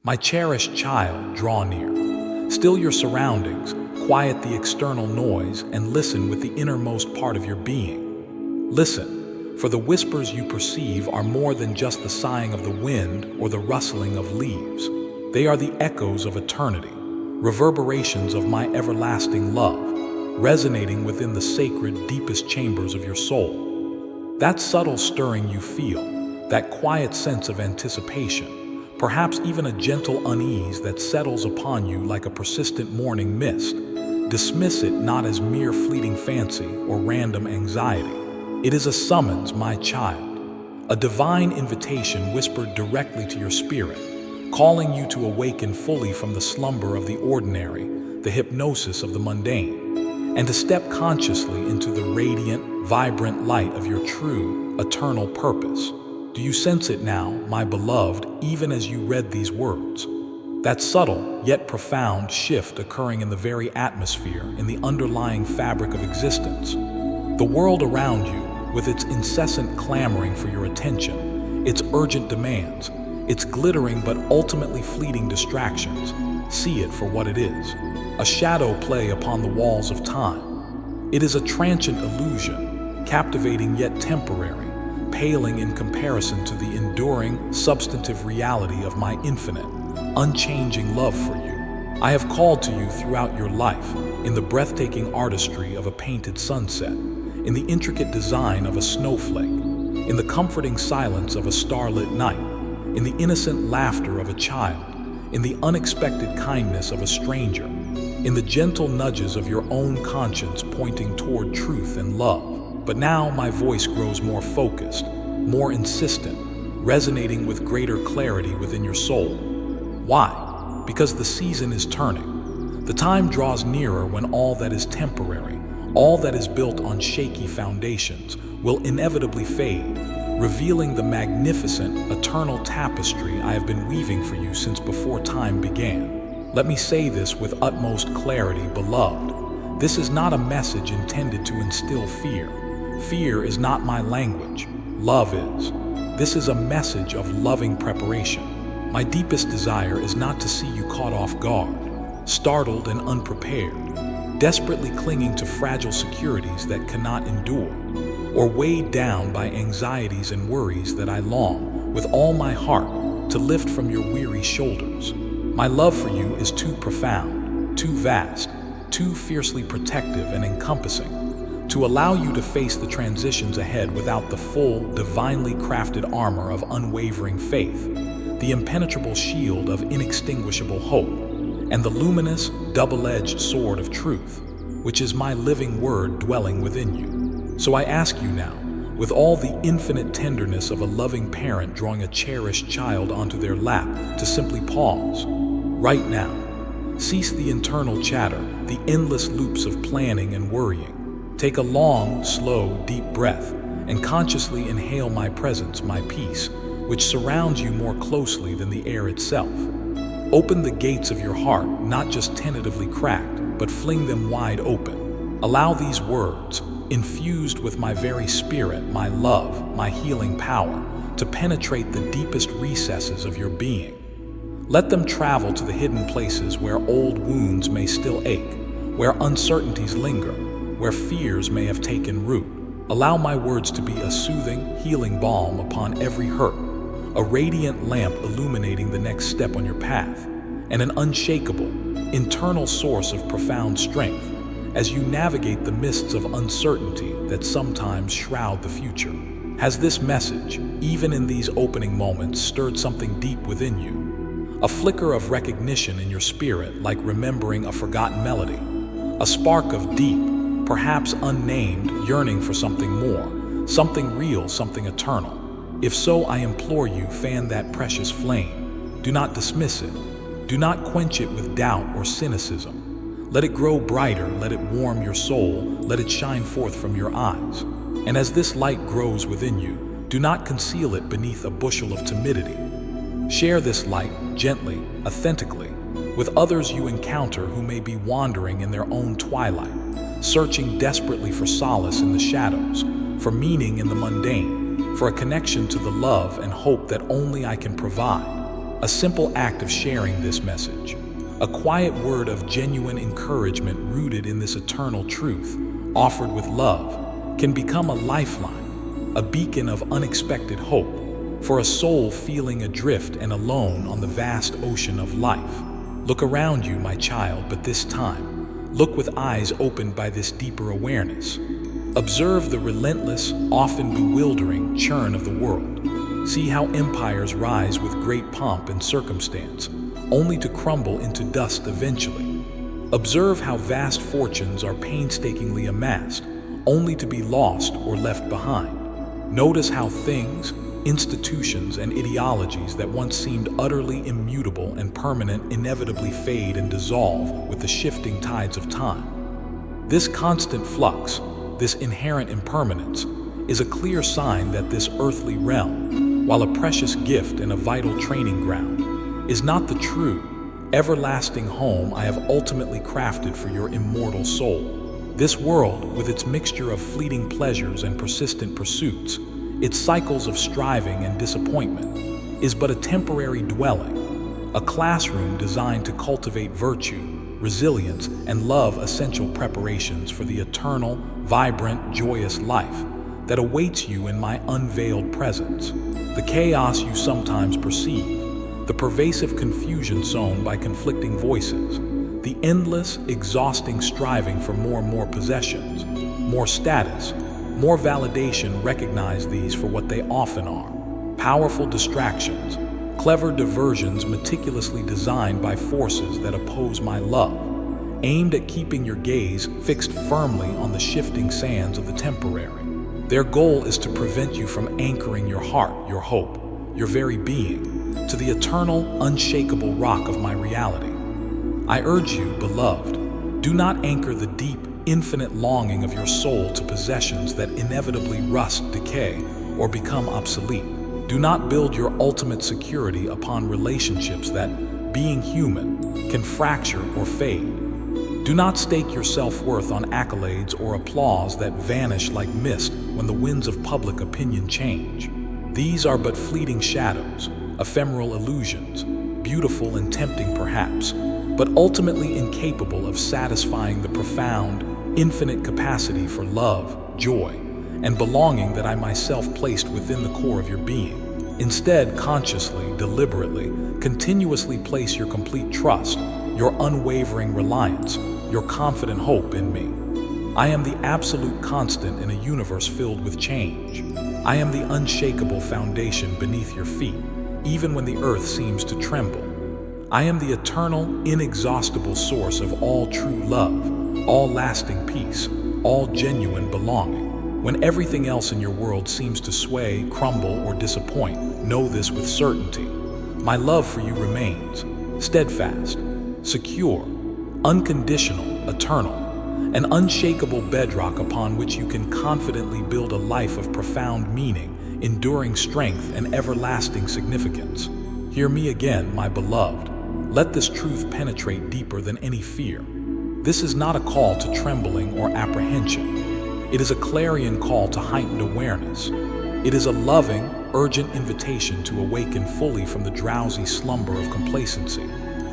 My cherished child, draw near. Still your surroundings, quiet the external noise, and listen with the innermost part of your being. Listen, for the whispers you perceive are more than just the sighing of the wind or the rustling of leaves. They are the echoes of eternity, reverberations of my everlasting love, resonating within the sacred, deepest chambers of your soul. That subtle stirring you feel, that quiet sense of anticipation, perhaps even a gentle unease that settles upon you like a persistent morning mist. Dismiss it not as mere fleeting fancy or random anxiety. It is a summons, my child, a divine invitation whispered directly to your spirit, calling you to awaken fully from the slumber of the ordinary, the hypnosis of the mundane, and to step consciously into the radiant, vibrant light of your true, eternal purpose. Do you sense it now, my beloved, even as you read these words? That subtle, yet profound shift occurring in the very atmosphere, in the underlying fabric of existence. The world around you, with its incessant clamoring for your attention, its urgent demands, its glittering but ultimately fleeting distractions, see it for what it is, a shadow play upon the walls of time. It is a transient illusion, captivating yet temporary, paling in comparison to the enduring, substantive reality of my infinite, unchanging love for you. I have called to you throughout your life, in the breathtaking artistry of a painted sunset, in the intricate design of a snowflake, in the comforting silence of a starlit night, in the innocent laughter of a child, in the unexpected kindness of a stranger, in the gentle nudges of your own conscience pointing toward truth and love. But now my voice grows more focused, more insistent, resonating with greater clarity within your soul. Why? Because the season is turning. The time draws nearer when all that is temporary, all that is built on shaky foundations, will inevitably fade, revealing the magnificent, eternal tapestry I have been weaving for you since before time began. Let me say this with utmost clarity, beloved. This is not a message intended to instill fear. Fear is not my language. Love is. This is a message of loving preparation. My deepest desire is not to see you caught off guard, startled and unprepared, desperately clinging to fragile securities that cannot endure, or weighed down by anxieties and worries that I long, with all my heart, to lift from your weary shoulders. My love for you is too profound, too vast, too fiercely protective and encompassing, to allow you to face the transitions ahead without the full, divinely crafted armor of unwavering faith, the impenetrable shield of inextinguishable hope, and the luminous, double-edged sword of truth, which is my living word dwelling within you. So I ask you now, with all the infinite tenderness of a loving parent drawing a cherished child onto their lap, to simply pause, right now. Cease the internal chatter, the endless loops of planning and worrying. Take a long, slow, deep breath and consciously inhale my presence, my peace, which surrounds you more closely than the air itself. Open the gates of your heart, not just tentatively cracked, but fling them wide open. Allow these words, infused with my very spirit, my love, my healing power, to penetrate the deepest recesses of your being. Let them travel to the hidden places where old wounds may still ache, where uncertainties linger, where fears may have taken root. Allow my words to be a soothing, healing balm upon every hurt, a radiant lamp illuminating the next step on your path, and an unshakable, internal source of profound strength as you navigate the mists of uncertainty that sometimes shroud the future. Has this message, even in these opening moments, stirred something deep within you? A flicker of recognition in your spirit, like remembering a forgotten melody, a spark of deep, perhaps unnamed, yearning for something more, something real, something eternal. If so, I implore you, fan that precious flame. Do not dismiss it. Do not quench it with doubt or cynicism. Let it grow brighter, let it warm your soul, let it shine forth from your eyes. And as this light grows within you, do not conceal it beneath a bushel of timidity. Share this light gently, authentically, with others you encounter who may be wandering in their own twilight, searching desperately for solace in the shadows, for meaning in the mundane, for a connection to the love and hope that only I can provide. A simple act of sharing this message, a quiet word of genuine encouragement rooted in this eternal truth, offered with love, can become a lifeline, a beacon of unexpected hope for a soul feeling adrift and alone on the vast ocean of life. Look around you, my child, but this time, look with eyes opened by this deeper awareness. Observe the relentless, often bewildering churn of the world. See how empires rise with great pomp and circumstance, only to crumble into dust eventually. Observe how vast fortunes are painstakingly amassed, only to be lost or left behind. Notice how things, institutions, and ideologies that once seemed utterly immutable and permanent inevitably fade and dissolve with the shifting tides of time. This constant flux, this inherent impermanence, is a clear sign that this earthly realm, while a precious gift and a vital training ground, is not the true, everlasting home I have ultimately crafted for your immortal soul. This world, with its mixture of fleeting pleasures and persistent pursuits, its cycles of striving and disappointment, is but a temporary dwelling, a classroom designed to cultivate virtue, resilience, and love, essential preparations for the eternal, vibrant, joyous life that awaits you in my unveiled presence. The chaos you sometimes perceive, the pervasive confusion sown by conflicting voices, the endless, exhausting striving for more and more possessions, more status, more validation, recognize these for what they often are: powerful distractions, clever diversions meticulously designed by forces that oppose my love, aimed at keeping your gaze fixed firmly on the shifting sands of the temporary. Their goal is to prevent you from anchoring your heart, your hope, your very being, to the eternal, unshakable rock of my reality. I urge you, beloved, do not anchor the deep, infinite longing of your soul to possessions that inevitably rust, decay, or become obsolete. Do not build your ultimate security upon relationships that, being human, can fracture or fade. Do not stake your self-worth on accolades or applause that vanish like mist when the winds of public opinion change. These are but fleeting shadows, ephemeral illusions, beautiful and tempting perhaps, but ultimately incapable of satisfying the profound, infinite capacity for love, joy, and belonging that I myself placed within the core of your being. Instead, consciously, deliberately, continuously place your complete trust, your unwavering reliance, your confident hope in me. I am the absolute constant in a universe filled with change. I am the unshakable foundation beneath your feet, even when the earth seems to tremble. I am the eternal, inexhaustible source of all true love, all lasting peace, all genuine belonging. When everything else in your world seems to sway, crumble, or disappoint, know this with certainty. My love for you remains steadfast, secure, unconditional, eternal, an unshakable bedrock upon which you can confidently build a life of profound meaning, enduring strength, and everlasting significance. Hear me again, my beloved. Let this truth penetrate deeper than any fear. This is not a call to trembling or apprehension. It is a clarion call to heightened awareness. It is a loving, urgent invitation to awaken fully from the drowsy slumber of complacency,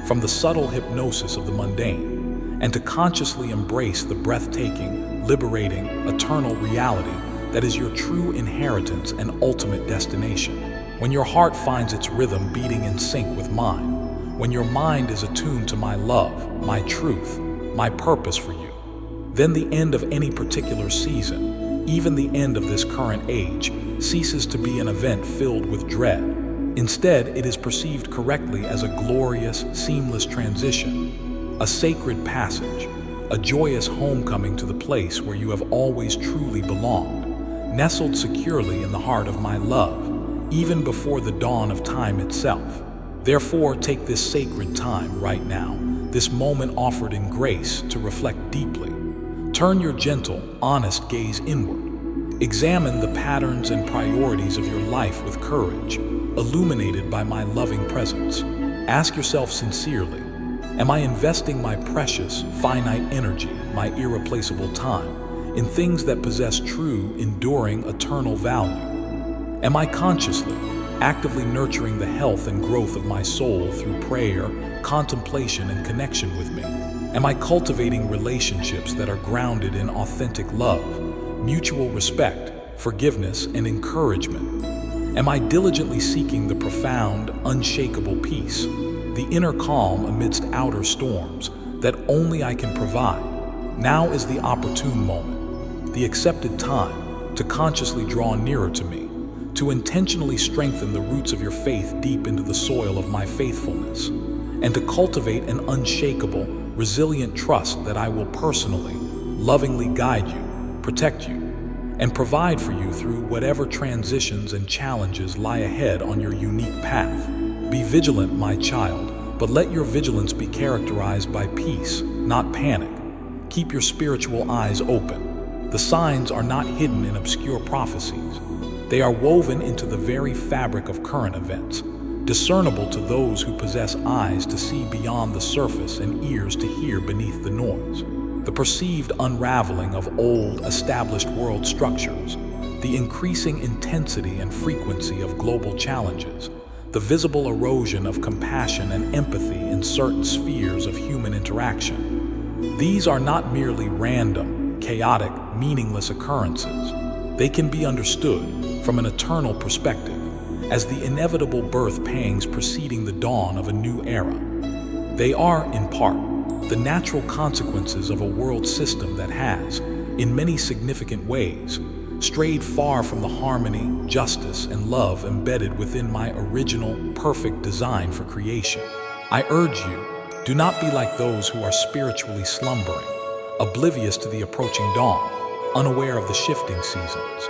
from the subtle hypnosis of the mundane, and to consciously embrace the breathtaking, liberating, eternal reality that is your true inheritance and ultimate destination. When your heart finds its rhythm beating in sync with mine, when your mind is attuned to my love, my truth, my purpose for you, then the end of any particular season, even the end of this current age, ceases to be an event filled with dread. Instead, it is perceived correctly as a glorious, seamless transition, a sacred passage, a joyous homecoming to the place where you have always truly belonged, nestled securely in the heart of my love, even before the dawn of time itself. Therefore, take this sacred time right now, this moment offered in grace, to reflect deeply. Turn your gentle, honest gaze inward. Examine the patterns and priorities of your life with courage, illuminated by my loving presence. Ask yourself sincerely, am I investing my precious, finite energy, my irreplaceable time, in things that possess true, enduring, eternal value? Am I consciously, actively nurturing the health and growth of my soul through prayer, contemplation, and connection with me? Am I cultivating relationships that are grounded in authentic love, mutual respect, forgiveness, and encouragement? Am I diligently seeking the profound, unshakable peace, the inner calm amidst outer storms that only I can provide? Now is the opportune moment, the accepted time, to consciously draw nearer to me, to intentionally strengthen the roots of your faith deep into the soil of my faithfulness, and to cultivate an unshakable, resilient trust that I will personally, lovingly guide you, protect you, and provide for you through whatever transitions and challenges lie ahead on your unique path. Be vigilant, my child, but let your vigilance be characterized by peace, not panic. Keep your spiritual eyes open. The signs are not hidden in obscure prophecies. They are woven into the very fabric of current events, discernible to those who possess eyes to see beyond the surface and ears to hear beneath the noise. The perceived unraveling of old, established world structures, the increasing intensity and frequency of global challenges, the visible erosion of compassion and empathy in certain spheres of human interaction. These are not merely random, chaotic, meaningless occurrences. They can be understood from an eternal perspective as the inevitable birth pangs preceding the dawn of a new era. They are, in part, the natural consequences of a world system that has, in many significant ways, strayed far from the harmony, justice, and love embedded within my original, perfect design for creation. I urge you, do not be like those who are spiritually slumbering, oblivious to the approaching dawn, unaware of the shifting seasons.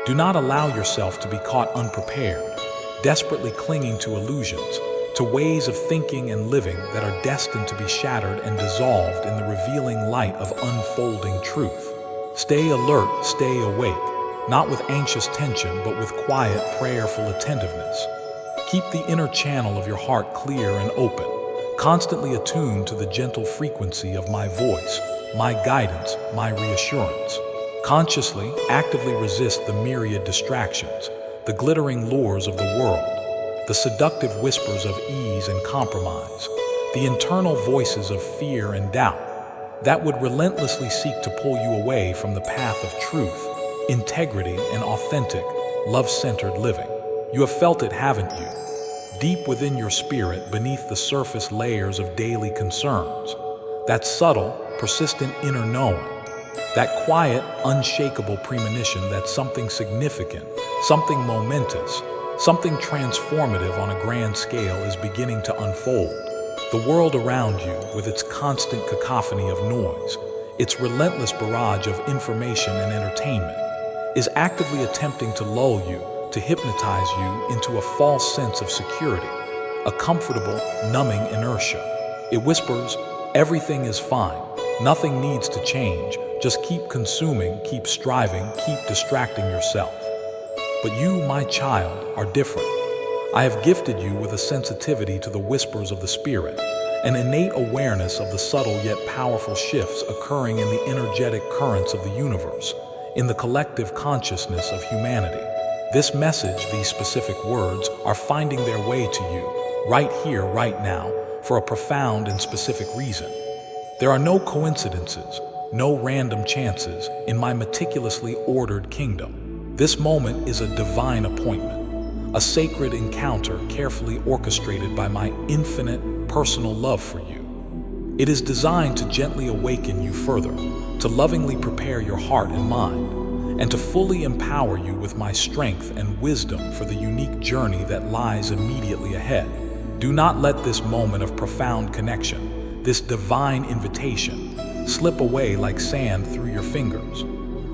Do not allow yourself to be caught unprepared, desperately clinging to illusions, to ways of thinking and living that are destined to be shattered and dissolved in the revealing light of unfolding truth. Stay alert, stay awake, not with anxious tension, but with quiet, prayerful attentiveness. Keep the inner channel of your heart clear and open, constantly attuned to the gentle frequency of my voice, my guidance, my reassurance. Consciously, actively resist the myriad distractions, the glittering lures of the world, the seductive whispers of ease and compromise, the internal voices of fear and doubt that would relentlessly seek to pull you away from the path of truth, integrity, and authentic, love-centered living. You have felt it, haven't you? Deep within your spirit, beneath the surface layers of daily concerns, that subtle, persistent inner knowing, that quiet, unshakable premonition that something significant, something momentous, something transformative on a grand scale is beginning to unfold. The world around you, with its constant cacophony of noise, its relentless barrage of information and entertainment, is actively attempting to lull you, to hypnotize you into a false sense of security, a comfortable, numbing inertia. It whispers, everything is fine, nothing needs to change, just keep consuming, keep striving, keep distracting yourself. But you, my child, are different. I have gifted you with a sensitivity to the whispers of the Spirit, an innate awareness of the subtle yet powerful shifts occurring in the energetic currents of the universe, in the collective consciousness of humanity. This message, these specific words, are finding their way to you, right here, right now, for a profound and specific reason. There are no coincidences, no random chances in my meticulously ordered kingdom. This moment is a divine appointment, a sacred encounter carefully orchestrated by my infinite personal love for you. It is designed to gently awaken you further, to lovingly prepare your heart and mind, and to fully empower you with my strength and wisdom for the unique journey that lies immediately ahead. Do not let this moment of profound connection, this divine invitation, slip away like sand through your fingers.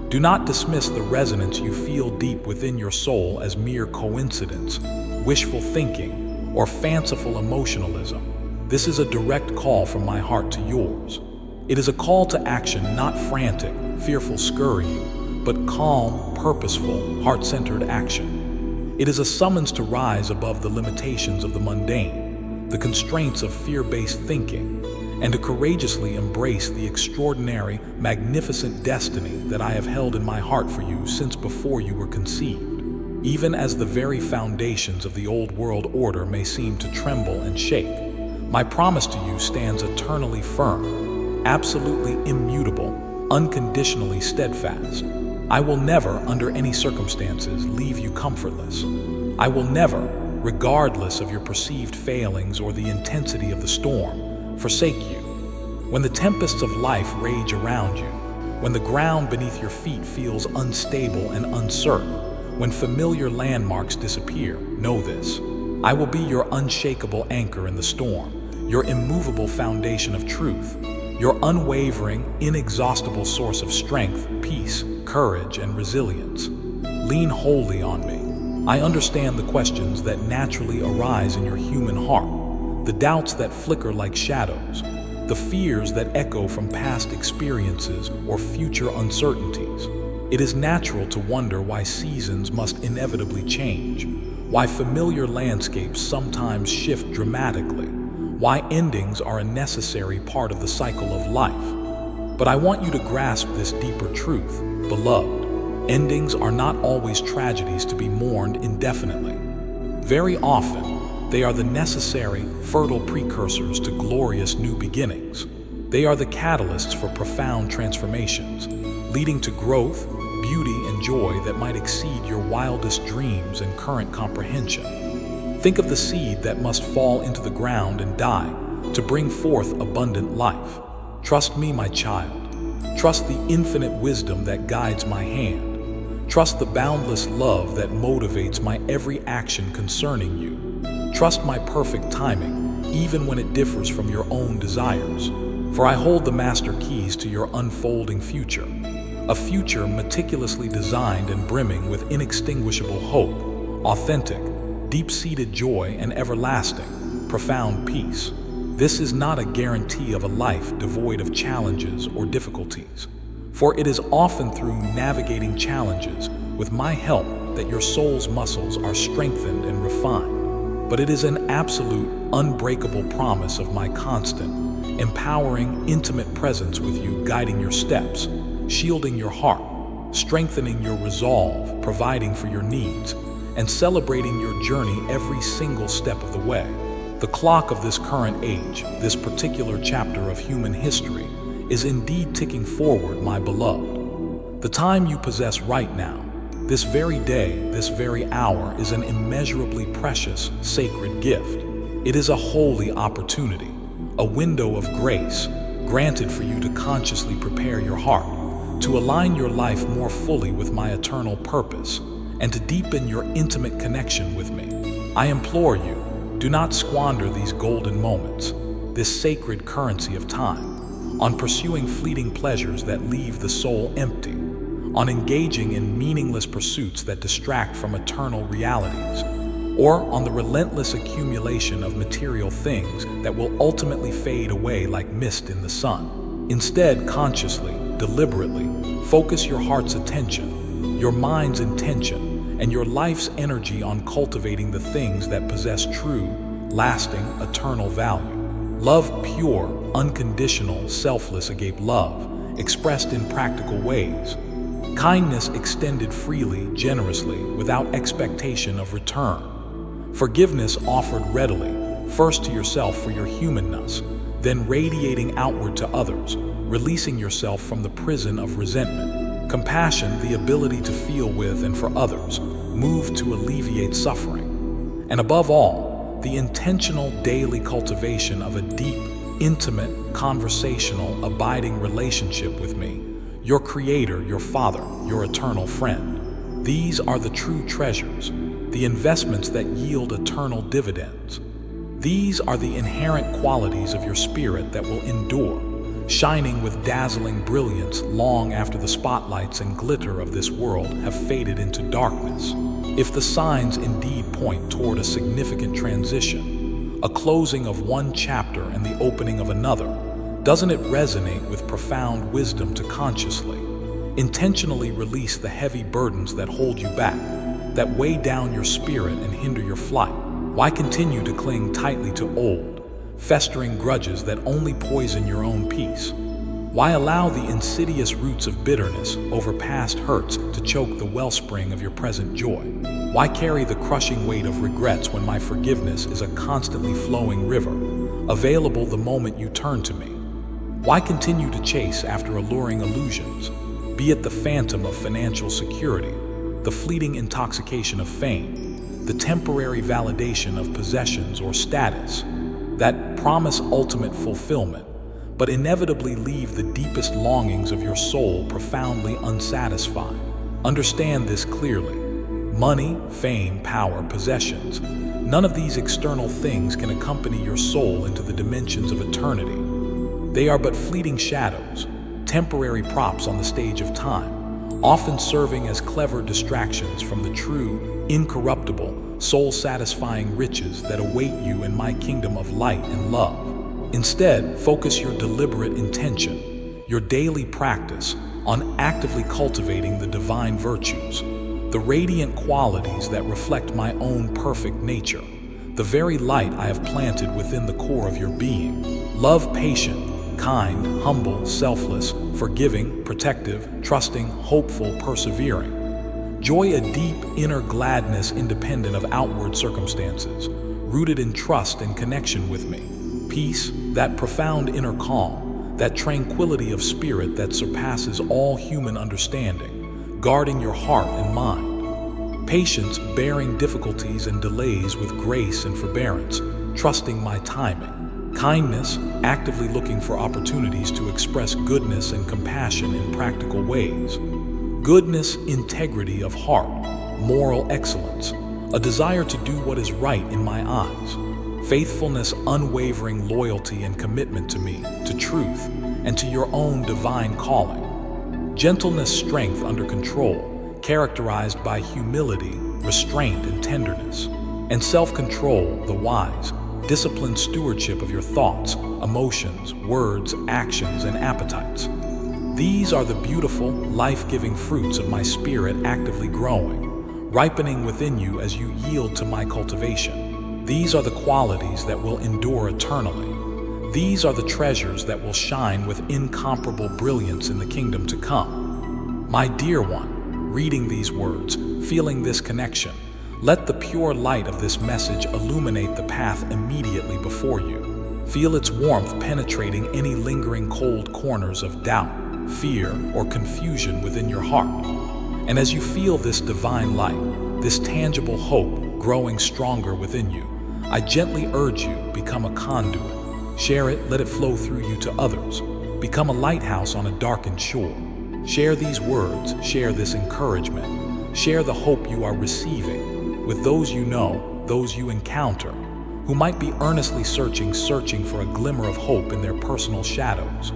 Do not dismiss the resonance you feel deep within your soul as mere coincidence, wishful thinking, or fanciful emotionalism. This is a direct call from my heart to yours. It is a call to action, not frantic, fearful scurrying, but calm, purposeful, heart-centered action. It is a summons to rise above the limitations of the mundane, the constraints of fear-based thinking, and to courageously embrace the extraordinary, magnificent destiny that I have held in my heart for you since before you were conceived. Even as the very foundations of the old world order may seem to tremble and shake, my promise to you stands eternally firm, absolutely immutable, unconditionally steadfast. I will never, under any circumstances, leave you comfortless. I will never, regardless of your perceived failings or the intensity of the storm, forsake you. When the tempests of life rage around you, when the ground beneath your feet feels unstable and uncertain, when familiar landmarks disappear, know this: I will be your unshakable anchor in the storm, your immovable foundation of truth, your unwavering, inexhaustible source of strength, peace, courage, and resilience. Lean wholly on me. I understand the questions that naturally arise in your human heart, the doubts that flicker like shadows, the fears that echo from past experiences or future uncertainties. It is natural to wonder why seasons must inevitably change, why familiar landscapes sometimes shift dramatically, why endings are a necessary part of the cycle of life. But I want you to grasp this deeper truth, beloved. Endings are not always tragedies to be mourned indefinitely. Very often, they are the necessary, fertile precursors to glorious new beginnings. They are the catalysts for profound transformations, leading to growth, beauty, and joy that might exceed your wildest dreams and current comprehension. Think of the seed that must fall into the ground and die to bring forth abundant life. Trust me, my child. Trust the infinite wisdom that guides my hand. Trust the boundless love that motivates my every action concerning you. Trust my perfect timing, even when it differs from your own desires. For I hold the master keys to your unfolding future. A future meticulously designed and brimming with inextinguishable hope, authentic, deep-seated joy, and everlasting, profound peace. This is not a guarantee of a life devoid of challenges or difficulties, for it is often through navigating challenges with my help that your soul's muscles are strengthened and refined. But it is an absolute, unbreakable promise of my constant, empowering, intimate presence with you, guiding your steps, shielding your heart, strengthening your resolve, providing for your needs, and celebrating your journey every single step of the way. The clock of this current age, this particular chapter of human history, is indeed ticking forward, my beloved. The time you possess right now, this very day, this very hour, is an immeasurably precious, sacred gift. It is a holy opportunity, a window of grace, granted for you to consciously prepare your heart, to align your life more fully with my eternal purpose, and to deepen your intimate connection with me. I implore you, do not squander these golden moments, this sacred currency of time, on pursuing fleeting pleasures that leave the soul empty, on engaging in meaningless pursuits that distract from eternal realities, or on the relentless accumulation of material things that will ultimately fade away like mist in the sun. Instead, consciously, deliberately, focus your heart's attention, your mind's intention, and your life's energy on cultivating the things that possess true, lasting, eternal value. Love, pure, unconditional, selfless agape love, expressed in practical ways. Kindness extended freely, generously, without expectation of return. Forgiveness offered readily, first to yourself for your humanness, then radiating outward to others, releasing yourself from the prison of resentment. Compassion, the ability to feel with and for others, moved to alleviate suffering. And above all, the intentional daily cultivation of a deep, intimate, conversational, abiding relationship with me, your Creator, your Father, your eternal friend. These are the true treasures, the investments that yield eternal dividends. These are the inherent qualities of your spirit that will endure, shining with dazzling brilliance long after the spotlights and glitter of this world have faded into darkness. If the signs indeed point toward a significant transition, a closing of one chapter and the opening of another, doesn't it resonate with profound wisdom to consciously, intentionally release the heavy burdens that hold you back, that weigh down your spirit and hinder your flight? Why continue to cling tightly to old, festering grudges that only poison your own peace? Why allow the insidious roots of bitterness over past hurts to choke the wellspring of your present joy? Why carry the crushing weight of regrets when my forgiveness is a constantly flowing river, available the moment you turn to me? Why continue to chase after alluring illusions, be it the phantom of financial security, the fleeting intoxication of fame, the temporary validation of possessions or status, that promise ultimate fulfillment, but inevitably leave the deepest longings of your soul profoundly unsatisfied? Understand this clearly. Money, fame, power, possessions, none of these external things can accompany your soul into the dimensions of eternity. They are but fleeting shadows, temporary props on the stage of time, often serving as clever distractions from the true, incorruptible, soul-satisfying riches that await you in my kingdom of light and love. Instead, focus your deliberate intention, your daily practice, on actively cultivating the divine virtues, the radiant qualities that reflect my own perfect nature, the very light I have planted within the core of your being. Love patient, kind, humble, selfless, forgiving, protective, trusting, hopeful, persevering. Joy a deep inner gladness independent of outward circumstances, rooted in trust and connection with me. Peace, that profound inner calm, that tranquility of spirit that surpasses all human understanding, guarding your heart and mind. Patience, bearing difficulties and delays with grace and forbearance, trusting my timing. Kindness, actively looking for opportunities to express goodness and compassion in practical ways. Goodness, integrity of heart, moral excellence, a desire to do what is right in my eyes. Faithfulness, unwavering loyalty and commitment to me, to truth, and to your own divine calling. Gentleness, strength under control, characterized by humility, restraint, and tenderness. And self-control, the wise, disciplined stewardship of your thoughts, emotions, words, actions, and appetites. These are the beautiful, life-giving fruits of my spirit actively growing, ripening within you as you yield to my cultivation. These are the qualities that will endure eternally. These are the treasures that will shine with incomparable brilliance in the kingdom to come. My dear one, reading these words, feeling this connection, let the pure light of this message illuminate the path immediately before you. Feel its warmth penetrating any lingering cold corners of doubt, fear, or confusion within your heart. And as you feel this divine light, this tangible hope growing stronger within you, I gently urge you, become a conduit. Share it, let it flow through you to others. Become a lighthouse on a darkened shore. Share these words, share this encouragement. Share the hope you are receiving with those you know, those you encounter, who might be earnestly searching for a glimmer of hope in their personal shadows,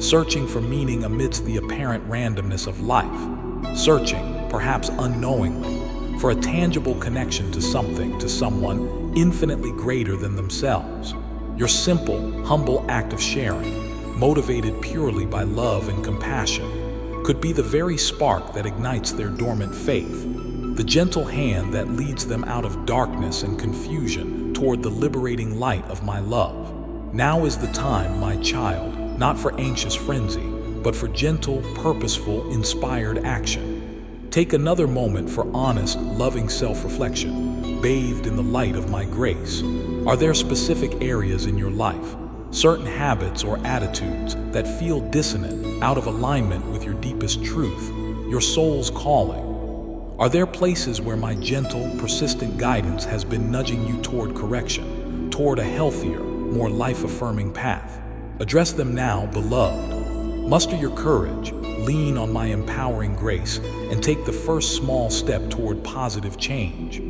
searching for meaning amidst the apparent randomness of life, searching, perhaps unknowingly, for a tangible connection to something, to someone infinitely greater than themselves. Your simple, humble act of sharing, motivated purely by love and compassion, could be the very spark that ignites their dormant faith, the gentle hand that leads them out of darkness and confusion toward the liberating light of my love. Now is the time, my child, not for anxious frenzy, but for gentle, purposeful, inspired action. Take another moment for honest, loving self-reflection, bathed in the light of my grace. Are there specific areas in your life, certain habits or attitudes that feel dissonant, out of alignment with your deepest truth, your soul's calling? Are there places where my gentle, persistent guidance has been nudging you toward correction, toward a healthier, more life-affirming path? Address them now, beloved. Muster your courage, lean on my empowering grace, and take the first small step toward positive change.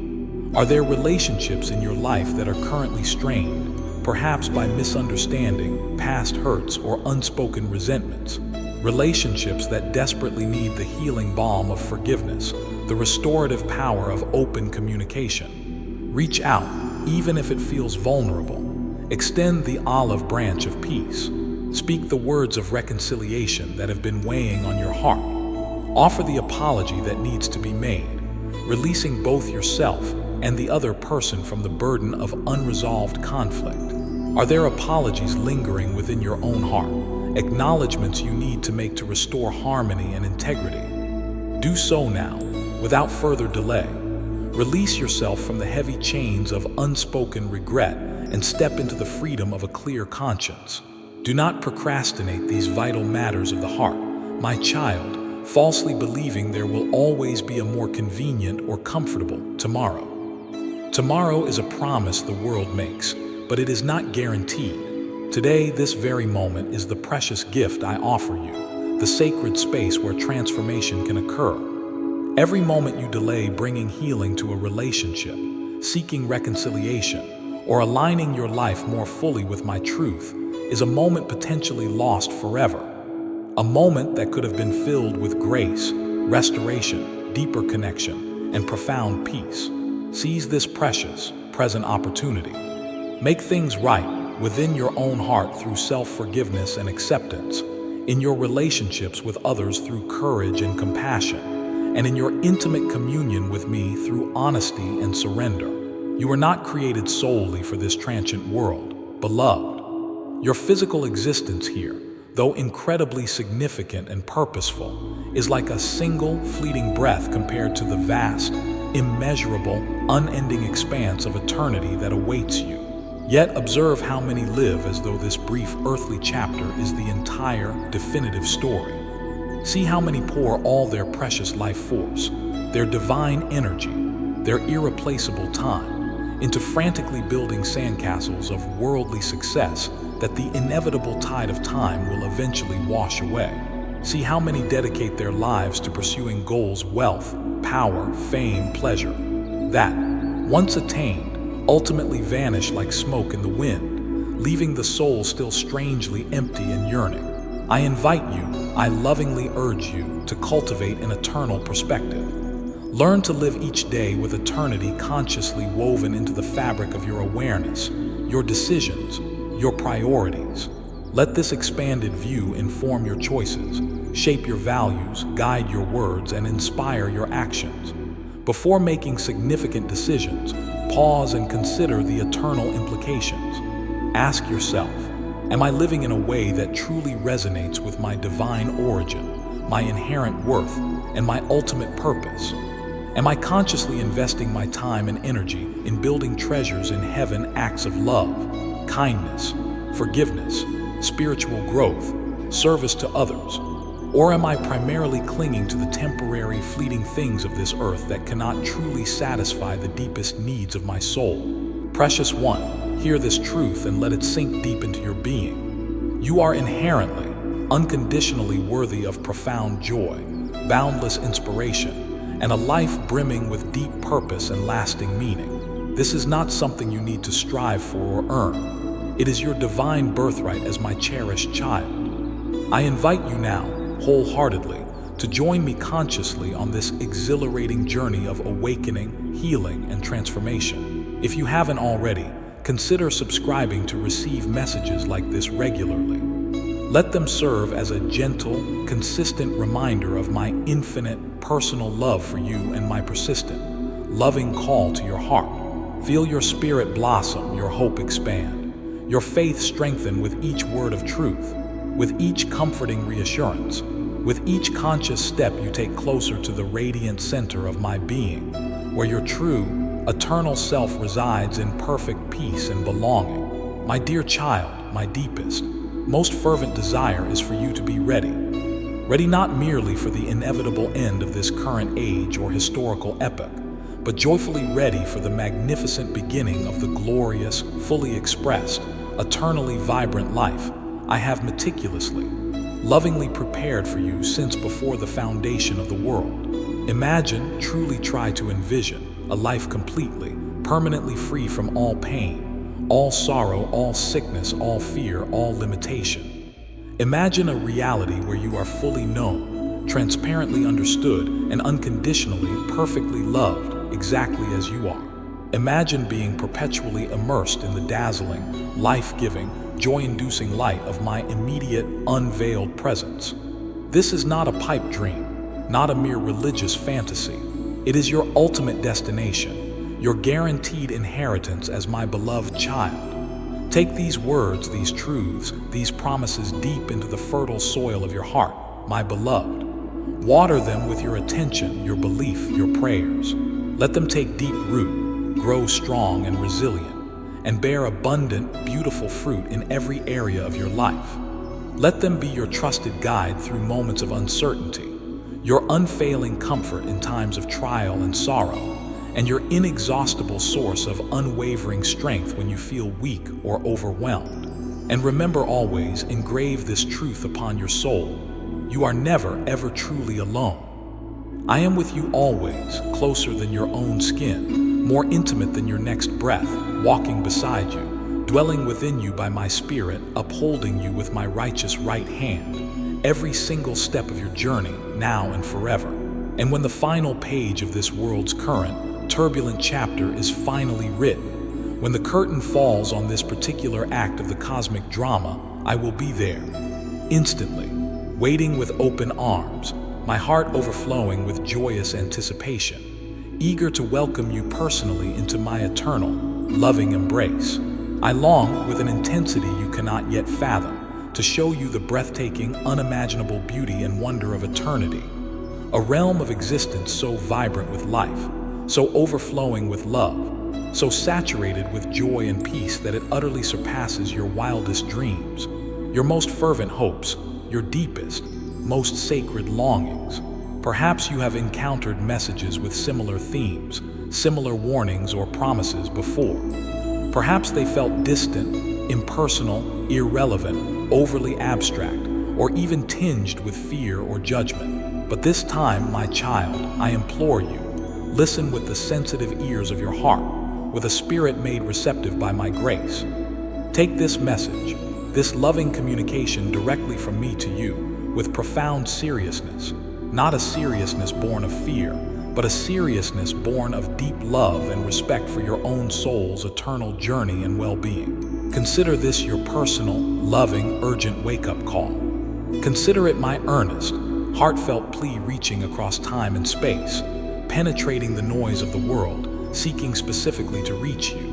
Are there relationships in your life that are currently strained, perhaps by misunderstanding, past hurts, or unspoken resentments? Relationships that desperately need the healing balm of forgiveness, the restorative power of open communication. Reach out, even if it feels vulnerable. Extend the olive branch of peace. Speak the words of reconciliation that have been weighing on your heart. Offer the apology that needs to be made, releasing both yourself and the other person from the burden of unresolved conflict. Are there apologies lingering within your own heart, acknowledgments you need to make to restore harmony and integrity. Do so now, without further delay. Release yourself from the heavy chains of unspoken regret and step into the freedom of a clear conscience. Do not procrastinate these vital matters of the heart, my child, falsely believing there will always be a more convenient or comfortable tomorrow. Tomorrow is a promise the world makes, but it is not guaranteed. Today, this very moment is the precious gift I offer you, the sacred space where transformation can occur. Every moment you delay bringing healing to a relationship, seeking reconciliation, or aligning your life more fully with my truth is a moment potentially lost forever. A moment that could have been filled with grace, restoration, deeper connection, and profound peace. Seize this precious, present opportunity. Make things right within your own heart through self-forgiveness and acceptance, in your relationships with others through courage and compassion, and in your intimate communion with me through honesty and surrender. You were not created solely for this transient world, beloved. Your physical existence here, though incredibly significant and purposeful, is like a single fleeting breath compared to the vast, immeasurable, unending expanse of eternity that awaits you. Yet observe how many live as though this brief earthly chapter is the entire, definitive story. See how many pour all their precious life force, their divine energy, their irreplaceable time, into frantically building sandcastles of worldly success that the inevitable tide of time will eventually wash away. See how many dedicate their lives to pursuing goals, wealth, power, fame, pleasure, that, once attained, ultimately vanish like smoke in the wind, leaving the soul still strangely empty and yearning. I invite you, I lovingly urge you to cultivate an eternal perspective. Learn to live each day with eternity consciously woven into the fabric of your awareness, your decisions, your priorities. Let this expanded view inform your choices, shape your values, guide your words, and inspire your actions. Before making significant decisions, pause and consider the eternal implications. Ask yourself, am I living in a way that truly resonates with my divine origin, my inherent worth, and my ultimate purpose? Am I consciously investing my time and energy in building treasures in heaven, acts of love, kindness, forgiveness, spiritual growth, service to others? Or am I primarily clinging to the temporary, fleeting things of this earth that cannot truly satisfy the deepest needs of my soul? Precious one, hear this truth and let it sink deep into your being. You are inherently, unconditionally worthy of profound joy, boundless inspiration, and a life brimming with deep purpose and lasting meaning. This is not something you need to strive for or earn. It is your divine birthright as my cherished child. I invite you now, wholeheartedly, to join me consciously on this exhilarating journey of awakening, healing, and transformation. If you haven't already, consider subscribing to receive messages like this regularly. Let them serve as a gentle, consistent reminder of my infinite, personal love for you and my persistent, loving call to your heart. Feel your spirit blossom, your hope expand, your faith strengthen with each word of truth, with each comforting reassurance, with each conscious step you take closer to the radiant center of my being, where your true, eternal self resides in perfect peace and belonging. My dear child, my deepest, most fervent desire is for you to be ready. Ready not merely for the inevitable end of this current age or historical epoch, but joyfully ready for the magnificent beginning of the glorious, fully expressed, eternally vibrant life I have meticulously, lovingly prepared for you since before the foundation of the world. Imagine, truly try to envision, a life completely, permanently free from all pain, all sorrow, all sickness, all fear, all limitation. Imagine a reality where you are fully known, transparently understood, and unconditionally, perfectly loved, exactly as you are. Imagine being perpetually immersed in the dazzling, life-giving, joy-inducing light of my immediate, unveiled presence. This is not a pipe dream, not a mere religious fantasy. It is your ultimate destination, your guaranteed inheritance as my beloved child. Take these words, these truths, these promises deep into the fertile soil of your heart, my beloved. Water them with your attention, your belief, your prayers. Let them take deep root, grow strong and resilient, and bear abundant, beautiful fruit in every area of your life. Let them be your trusted guide through moments of uncertainty, your unfailing comfort in times of trial and sorrow, and your inexhaustible source of unwavering strength when you feel weak or overwhelmed. And remember always, engrave this truth upon your soul: you are never, ever truly alone. I am with you always, closer than your own skin, more intimate than your next breath, walking beside you, dwelling within you by my Spirit, upholding you with my righteous right hand, every single step of your journey, now and forever. And when the final page of this world's current, turbulent chapter is finally written, when the curtain falls on this particular act of the cosmic drama, I will be there, instantly, waiting with open arms, my heart overflowing with joyous anticipation, eager to welcome you personally into my eternal, loving embrace. I long, with an intensity you cannot yet fathom, to show you the breathtaking, unimaginable beauty and wonder of eternity, a realm of existence so vibrant with life, so overflowing with love, so saturated with joy and peace that it utterly surpasses your wildest dreams, your most fervent hopes, your deepest, most sacred longings. Perhaps you have encountered messages with similar themes, similar warnings or promises before. Perhaps they felt distant, impersonal, irrelevant, overly abstract, or even tinged with fear or judgment. But this time, my child, I implore you, listen with the sensitive ears of your heart, with a spirit made receptive by my grace. Take this message, this loving communication directly from me to you, with profound seriousness, not a seriousness born of fear, but a seriousness born of deep love and respect for your own soul's eternal journey and well-being. Consider this your personal, loving, urgent wake-up call. Consider it my earnest, heartfelt plea reaching across time and space, penetrating the noise of the world, seeking specifically to reach you,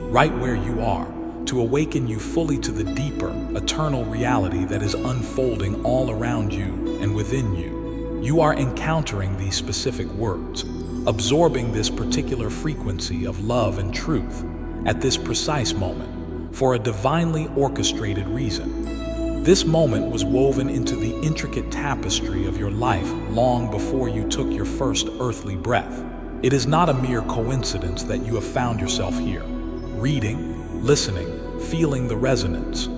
right where you are, to awaken you fully to the deeper, eternal reality that is unfolding all around you and within you. You are encountering these specific words, absorbing this particular frequency of love and truth at this precise moment for a divinely orchestrated reason. This moment was woven into the intricate tapestry of your life long before you took your first earthly breath. It is not a mere coincidence that you have found yourself here, reading, listening, feeling the resonance.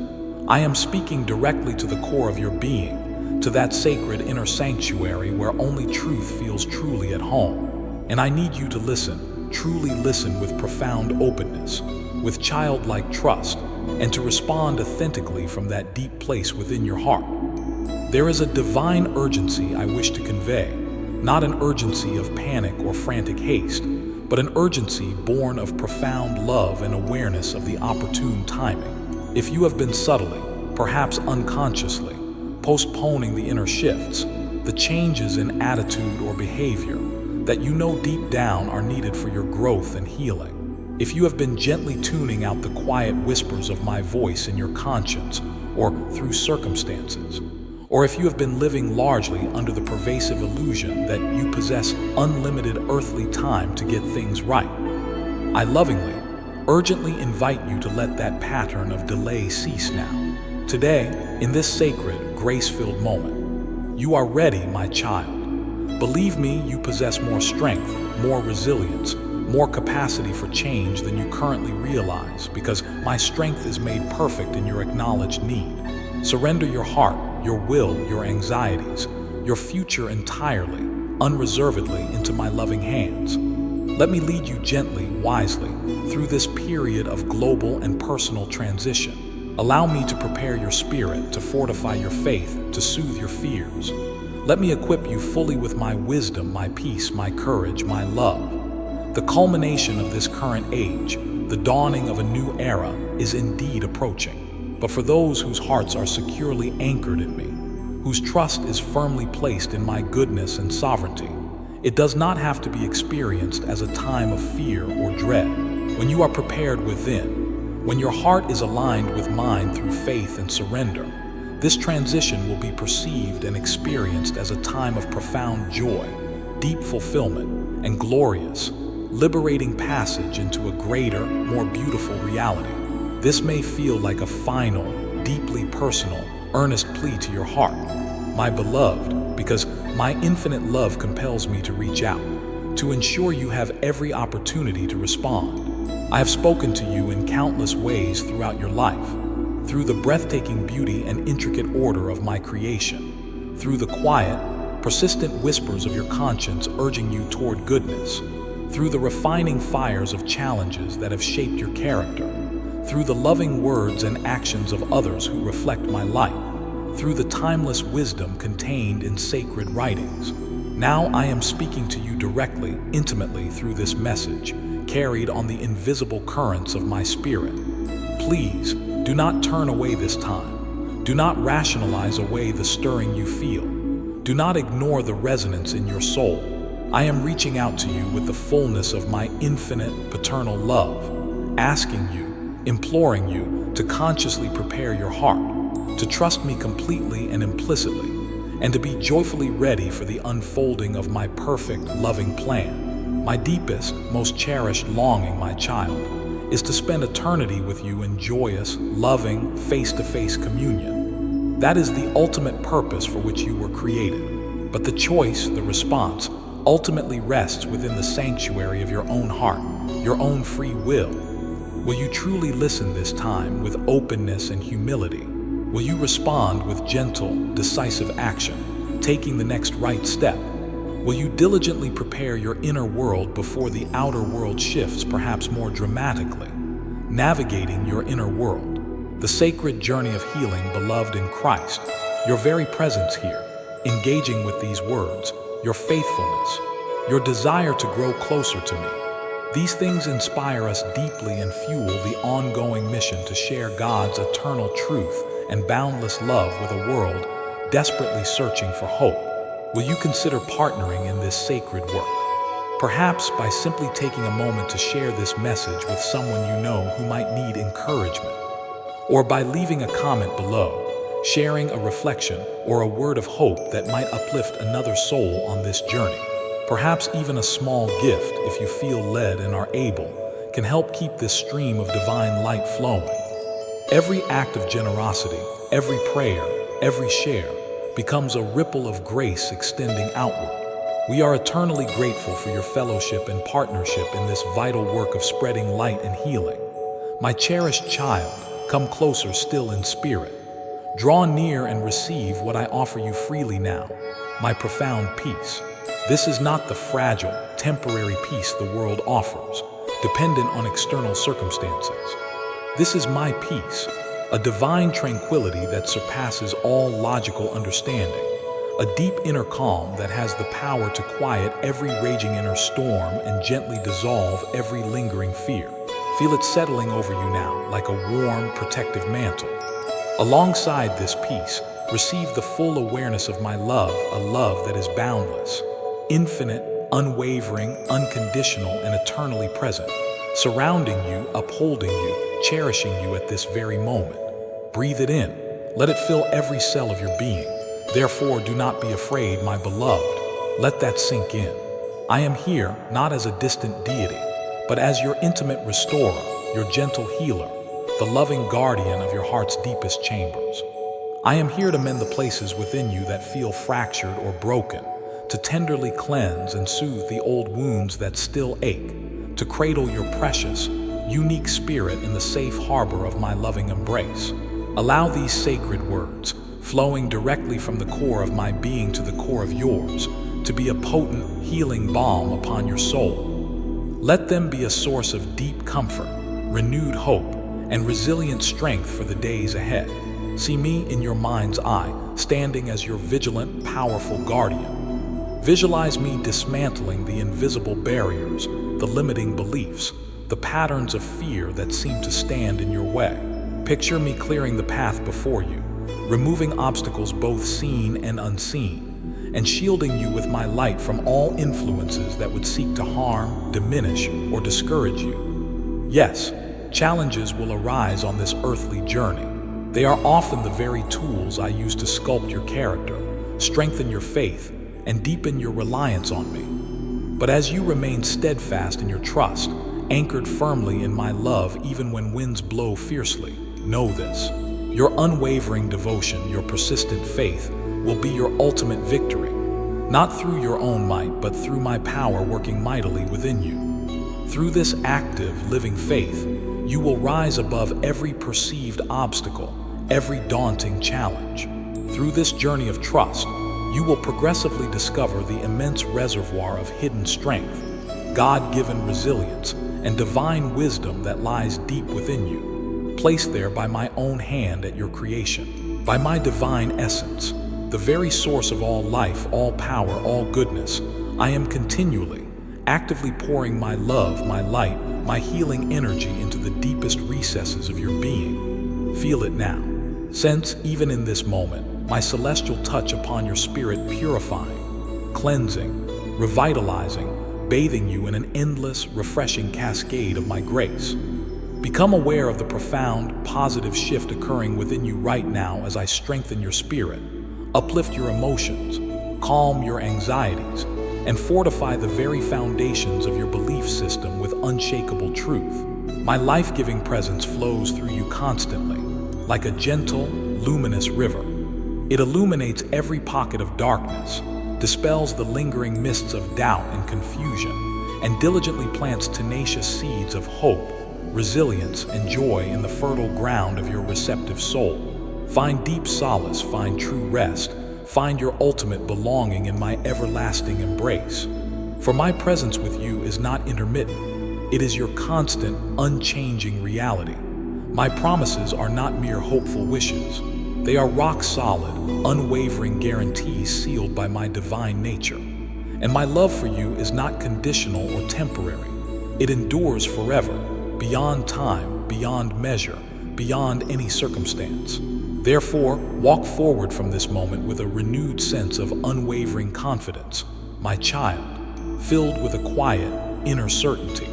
I am speaking directly to the core of your being, to that sacred inner sanctuary where only truth feels truly at home. And I need you to listen, truly listen with profound openness, with childlike trust, and to respond authentically from that deep place within your heart. There is a divine urgency I wish to convey, not an urgency of panic or frantic haste, but an urgency born of profound love and awareness of the opportune timing. If you have been subtly, perhaps unconsciously, postponing the inner shifts, the changes in attitude or behavior that you know deep down are needed for your growth and healing, if you have been gently tuning out the quiet whispers of my voice in your conscience or through circumstances, or if you have been living largely under the pervasive illusion that you possess unlimited earthly time to get things right, I lovingly, urgently invite you to let that pattern of delay cease now. Today, in this sacred, grace-filled moment, you are ready, my child. Believe me, you possess more strength, more resilience, more capacity for change than you currently realize, because my strength is made perfect in your acknowledged need. Surrender your heart, your will, your anxieties, your future entirely, unreservedly into my loving hands. Let me lead you gently, wisely, through this period of global and personal transition. Allow me to prepare your spirit, to fortify your faith, to soothe your fears. Let me equip you fully with my wisdom, my peace, my courage, my love. The culmination of this current age, the dawning of a new era, is indeed approaching. But for those whose hearts are securely anchored in me, whose trust is firmly placed in my goodness and sovereignty, it does not have to be experienced as a time of fear or dread. When you are prepared within, When your heart is aligned with mine through faith and surrender, this transition will be perceived and experienced as a time of profound joy, deep fulfillment, and glorious, liberating passage into a greater, more beautiful reality. This may feel like a final, deeply personal, earnest plea to your heart, my beloved, because my infinite love compels me to reach out, to ensure you have every opportunity to respond. I have spoken to you in countless ways throughout your life, through the breathtaking beauty and intricate order of my creation, through the quiet, persistent whispers of your conscience urging you toward goodness, through the refining fires of challenges that have shaped your character, through the loving words and actions of others who reflect my light, through the timeless wisdom contained in sacred writings. Now I am speaking to you directly, intimately through this message, carried on the invisible currents of my spirit. Please, do not turn away this time. Do not rationalize away the stirring you feel. Do not ignore the resonance in your soul. I am reaching out to you with the fullness of my infinite paternal love, asking you, imploring you to consciously prepare your heart, to trust me completely and implicitly, and to be joyfully ready for the unfolding of my perfect, loving plan. My deepest, most cherished longing, my child, is to spend eternity with you in joyous, loving, face-to-face communion. That is the ultimate purpose for which you were created. But the choice, the response, ultimately rests within the sanctuary of your own heart, your own free will. Will you truly listen this time with openness and humility? Will you respond with gentle, decisive action, taking the next right step? Will you diligently prepare your inner world before the outer world shifts, perhaps more dramatically? Navigating your inner world, the sacred journey of healing, beloved in Christ, your very presence here, engaging with these words, your faithfulness, your desire to grow closer to me. These things inspire us deeply and fuel the ongoing mission to share God's eternal truth and boundless love with a world desperately searching for hope. Will you consider partnering in this sacred work? Perhaps by simply taking a moment to share this message with someone you know who might need encouragement, or by leaving a comment below, sharing a reflection or a word of hope that might uplift another soul on this journey. Perhaps even a small gift, if you feel led and are able, can help keep this stream of divine light flowing. Every act of generosity, every prayer, every share, becomes a ripple of grace extending outward. We are eternally grateful for your fellowship and partnership in this vital work of spreading light and healing. My cherished child, come closer still in spirit. Draw near and receive what I offer you freely now, my profound peace. This is not the fragile, temporary peace the world offers, dependent on external circumstances. This is my peace, a divine tranquility that surpasses all logical understanding, a deep inner calm that has the power to quiet every raging inner storm and gently dissolve every lingering fear. Feel it settling over you now like a warm, protective mantle. Alongside this peace, receive the full awareness of my love, a love that is boundless, infinite, unwavering, unconditional, and eternally present, surrounding you, upholding you, cherishing you at this very moment. Breathe it in. Let it fill every cell of your being. Therefore, do not be afraid, my beloved. Let that sink in. I am here not as a distant deity, but as your intimate restorer, your gentle healer, the loving guardian of your heart's deepest chambers. I am here to mend the places within you that feel fractured or broken, to tenderly cleanse and soothe the old wounds that still ache, to cradle your precious, unique spirit in the safe harbor of my loving embrace. Allow these sacred words, flowing directly from the core of my being to the core of yours, to be a potent, healing balm upon your soul. Let them be a source of deep comfort, renewed hope, and resilient strength for the days ahead. See me in your mind's eye, standing as your vigilant, powerful guardian. Visualize me dismantling the invisible barriers, the limiting beliefs, the patterns of fear that seem to stand in your way. Picture me clearing the path before you, removing obstacles both seen and unseen, and shielding you with my light from all influences that would seek to harm, diminish, or discourage you. Yes, challenges will arise on this earthly journey. They are often the very tools I use to sculpt your character, strengthen your faith, and deepen your reliance on me. But as you remain steadfast in your trust, anchored firmly in my love even when winds blow fiercely, know this: your unwavering devotion, your persistent faith, will be your ultimate victory, not through your own might, but through my power working mightily within you. Through this active, living faith, you will rise above every perceived obstacle, every daunting challenge. Through this journey of trust, you will progressively discover the immense reservoir of hidden strength, God-given resilience, and divine wisdom that lies deep within you, placed there by my own hand at your creation, by my divine essence, the very source of all life, all power, all goodness. I am continually, actively pouring my love, my light, my healing energy into the deepest recesses of your being. Feel it now. Sense, even in this moment, my celestial touch upon your spirit, purifying, cleansing, revitalizing, bathing you in an endless, refreshing cascade of my grace. Become aware of the profound, positive shift occurring within you right now as I strengthen your spirit, uplift your emotions, calm your anxieties, and fortify the very foundations of your belief system with unshakable truth. My life-giving presence flows through you constantly, like a gentle, luminous river. It illuminates every pocket of darkness, dispels the lingering mists of doubt and confusion, and diligently plants tenacious seeds of hope, resilience, and joy in the fertile ground of your receptive soul. Find deep solace, find true rest, find your ultimate belonging in my everlasting embrace. For my presence with you is not intermittent. It is your constant, unchanging reality. My promises are not mere hopeful wishes. They are rock-solid, unwavering guarantees sealed by my divine nature. And my love for you is not conditional or temporary. It endures forever, beyond time, beyond measure, beyond any circumstance. Therefore, walk forward from this moment with a renewed sense of unwavering confidence, my child, filled with a quiet, inner certainty.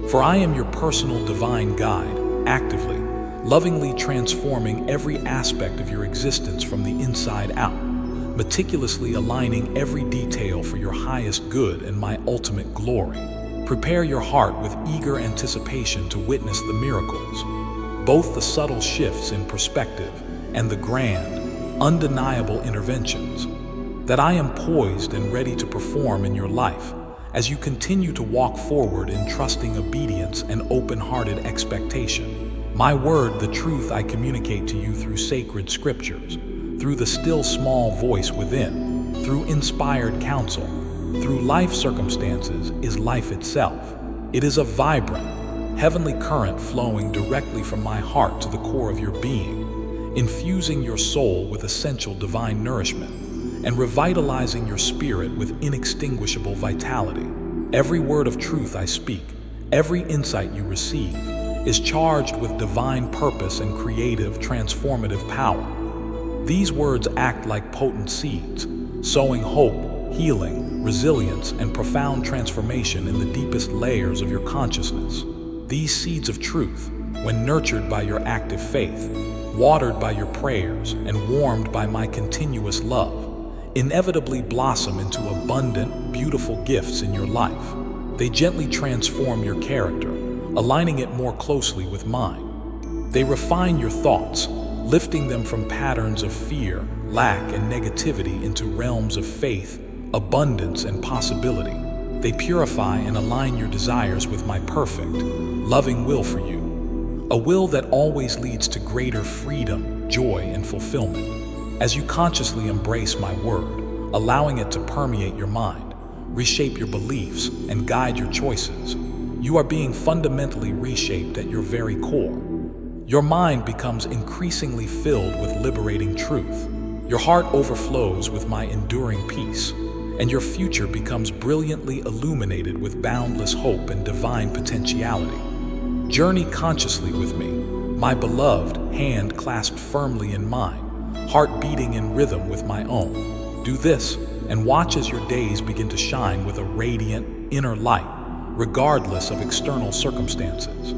For I am your personal divine guide, actively, lovingly transforming every aspect of your existence from the inside out, meticulously aligning every detail for your highest good and my ultimate glory. Prepare your heart with eager anticipation to witness the miracles, both the subtle shifts in perspective and the grand, undeniable interventions that I am poised and ready to perform in your life as you continue to walk forward in trusting obedience and open-hearted expectation. My word, the truth I communicate to you through sacred scriptures, through the still small voice within, through inspired counsel, through life circumstances, is life itself. It is a vibrant, heavenly current flowing directly from my heart to the core of your being, infusing your soul with essential divine nourishment and revitalizing your spirit with inextinguishable vitality. Every word of truth I speak, every insight you receive, is charged with divine purpose and creative, transformative power. These words act like potent seeds, sowing hope, healing, resilience, and profound transformation in the deepest layers of your consciousness. These seeds of truth, when nurtured by your active faith, watered by your prayers, and warmed by my continuous love, inevitably blossom into abundant, beautiful gifts in your life. They gently transform your character, aligning it more closely with mine. They refine your thoughts, lifting them from patterns of fear, lack, and negativity into realms of faith, abundance, and possibility. They purify and align your desires with my perfect, loving will for you. A will that always leads to greater freedom, joy, and fulfillment. As you consciously embrace my word, allowing it to permeate your mind, reshape your beliefs, and guide your choices, you are being fundamentally reshaped at your very core. Your mind becomes increasingly filled with liberating truth. Your heart overflows with my enduring peace, and your future becomes brilliantly illuminated with boundless hope and divine potentiality. Journey consciously with me, my beloved, hand clasped firmly in mine, heart beating in rhythm with my own. Do this, and watch as your days begin to shine with a radiant, inner light, regardless of external circumstances.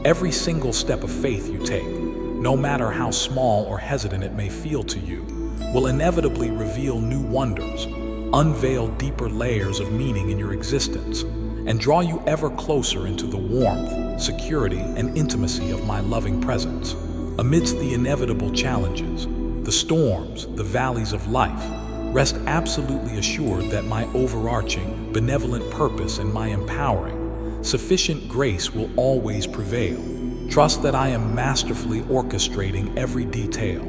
Every single step of faith you take, no matter how small or hesitant it may feel to you, will inevitably reveal new wonders, unveil deeper layers of meaning in your existence, and draw you ever closer into the warmth, security, and intimacy of my loving presence. Amidst the inevitable challenges, the storms, the valleys of life, rest absolutely assured that my overarching, benevolent purpose and my empowering, sufficient grace will always prevail. Trust that I am masterfully orchestrating every detail,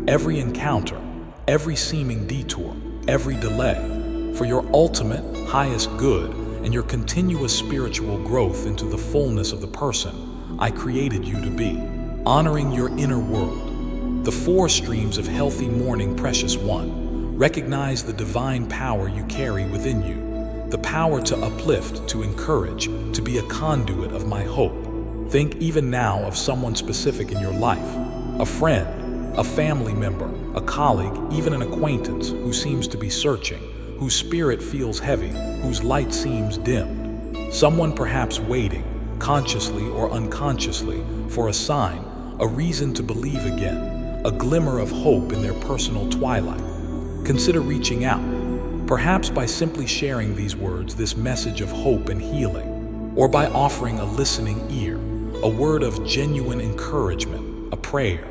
every encounter, every seeming detour, every delay, for your ultimate, highest good and your continuous spiritual growth into the fullness of the person I created you to be. Honoring your inner world, the four streams of healthy morning, precious one, recognize the divine power you carry within you, the power to uplift, to encourage, to be a conduit of my hope. Think even now of someone specific in your life, a friend, a family member, a colleague, even an acquaintance who seems to be searching, whose spirit feels heavy, whose light seems dimmed. Someone perhaps waiting, consciously or unconsciously, for a sign, a reason to believe again, a glimmer of hope in their personal twilight. Consider reaching out, perhaps by simply sharing these words, this message of hope and healing, or by offering a listening ear, a word of genuine encouragement, a prayer.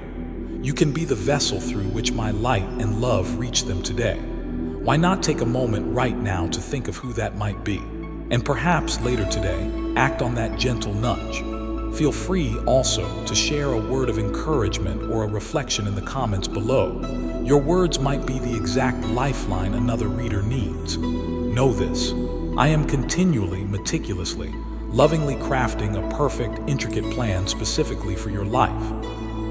You can be the vessel through which my light and love reach them today. Why not take a moment right now to think of who that might be? And perhaps later today, act on that gentle nudge. Feel free also to share a word of encouragement or a reflection in the comments below. Your words might be the exact lifeline another reader needs. Know this, I am continually, meticulously, lovingly crafting a perfect, intricate plan specifically for your life.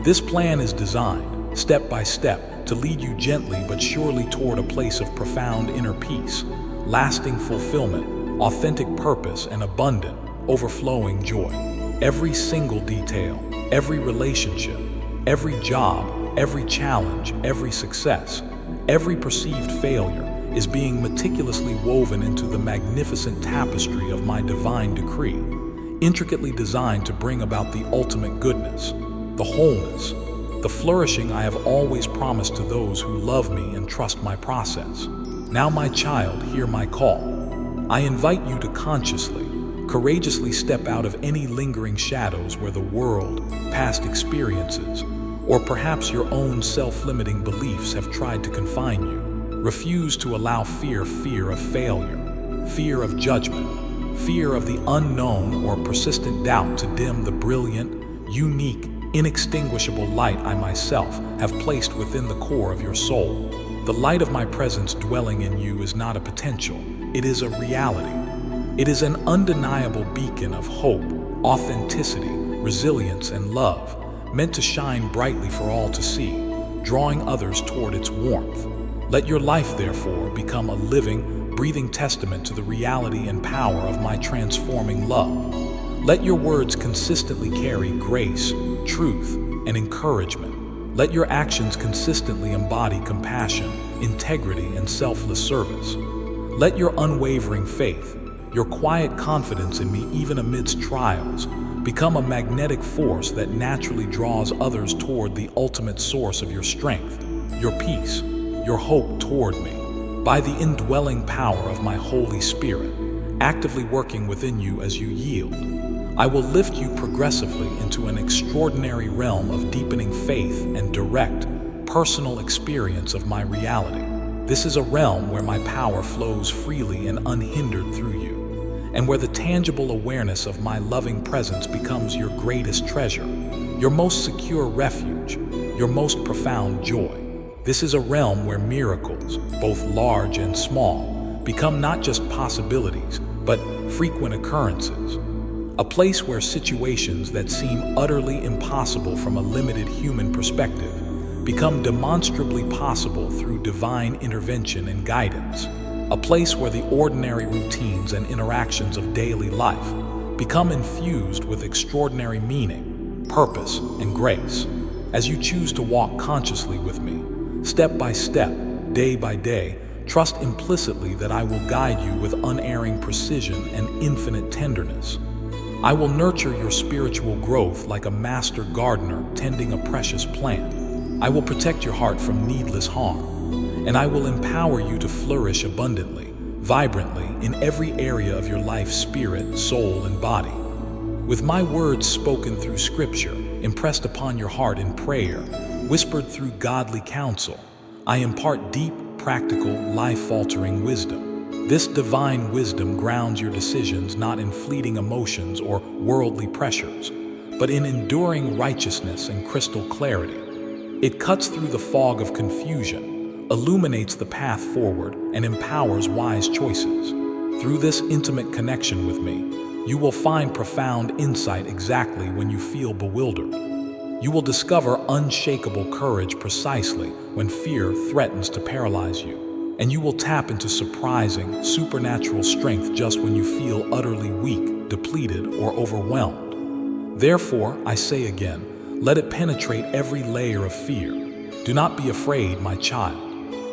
This plan is designed, step by step, to lead you gently but surely toward a place of profound inner peace, lasting fulfillment, authentic purpose, and abundant, overflowing joy. Every single detail, every relationship, every job, every challenge, every success, every perceived failure is being meticulously woven into the magnificent tapestry of my divine decree, intricately designed to bring about the ultimate goodness, the wholeness, the flourishing I have always promised to those who love me and trust my process. Now, my child, hear my call. I invite you to consciously, courageously step out of any lingering shadows where the world, past experiences, or perhaps your own self-limiting beliefs have tried to confine you. Refuse to allow fear of failure, fear of judgment, fear of the unknown, or persistent doubt to dim the brilliant, unique, inextinguishable light I myself have placed within the core of your soul. The light of my presence dwelling in you is not a potential, it is a reality. It is an undeniable beacon of hope, authenticity, resilience, and love, meant to shine brightly for all to see, drawing others toward its warmth. Let your life, therefore, become a living, breathing testament to the reality and power of my transforming love. Let your words consistently carry grace, truth, and encouragement. Let your actions consistently embody compassion, integrity, and selfless service. Let your unwavering faith, your quiet confidence in me even amidst trials, become a magnetic force that naturally draws others toward the ultimate source of your strength, your peace, your hope toward me. By the indwelling power of my Holy Spirit, actively working within you as you yield, I will lift you progressively into an extraordinary realm of deepening faith and direct, personal experience of my reality. This is a realm where my power flows freely and unhindered through you, and where the tangible awareness of my loving presence becomes your greatest treasure, your most secure refuge, your most profound joy. This is a realm where miracles, both large and small, become not just possibilities, but frequent occurrences. A place where situations that seem utterly impossible from a limited human perspective become demonstrably possible through divine intervention and guidance. A place where the ordinary routines and interactions of daily life become infused with extraordinary meaning, purpose, and grace. As you choose to walk consciously with me, step by step, day by day, trust implicitly that I will guide you with unerring precision and infinite tenderness. I will nurture your spiritual growth like a master gardener tending a precious plant. I will protect your heart from needless harm, and I will empower you to flourish abundantly, vibrantly in every area of your life, spirit, soul, and body. With my words spoken through Scripture, impressed upon your heart in prayer, whispered through godly counsel, I impart deep, practical, life-altering wisdom. This divine wisdom grounds your decisions not in fleeting emotions or worldly pressures, but in enduring righteousness and crystal clarity. It cuts through the fog of confusion, illuminates the path forward, and empowers wise choices. Through this intimate connection with me, you will find profound insight exactly when you feel bewildered. You will discover unshakable courage precisely when fear threatens to paralyze you. And you will tap into surprising, supernatural strength just when you feel utterly weak, depleted, or overwhelmed. Therefore, I say again, let it penetrate every layer of fear. Do not be afraid, my child,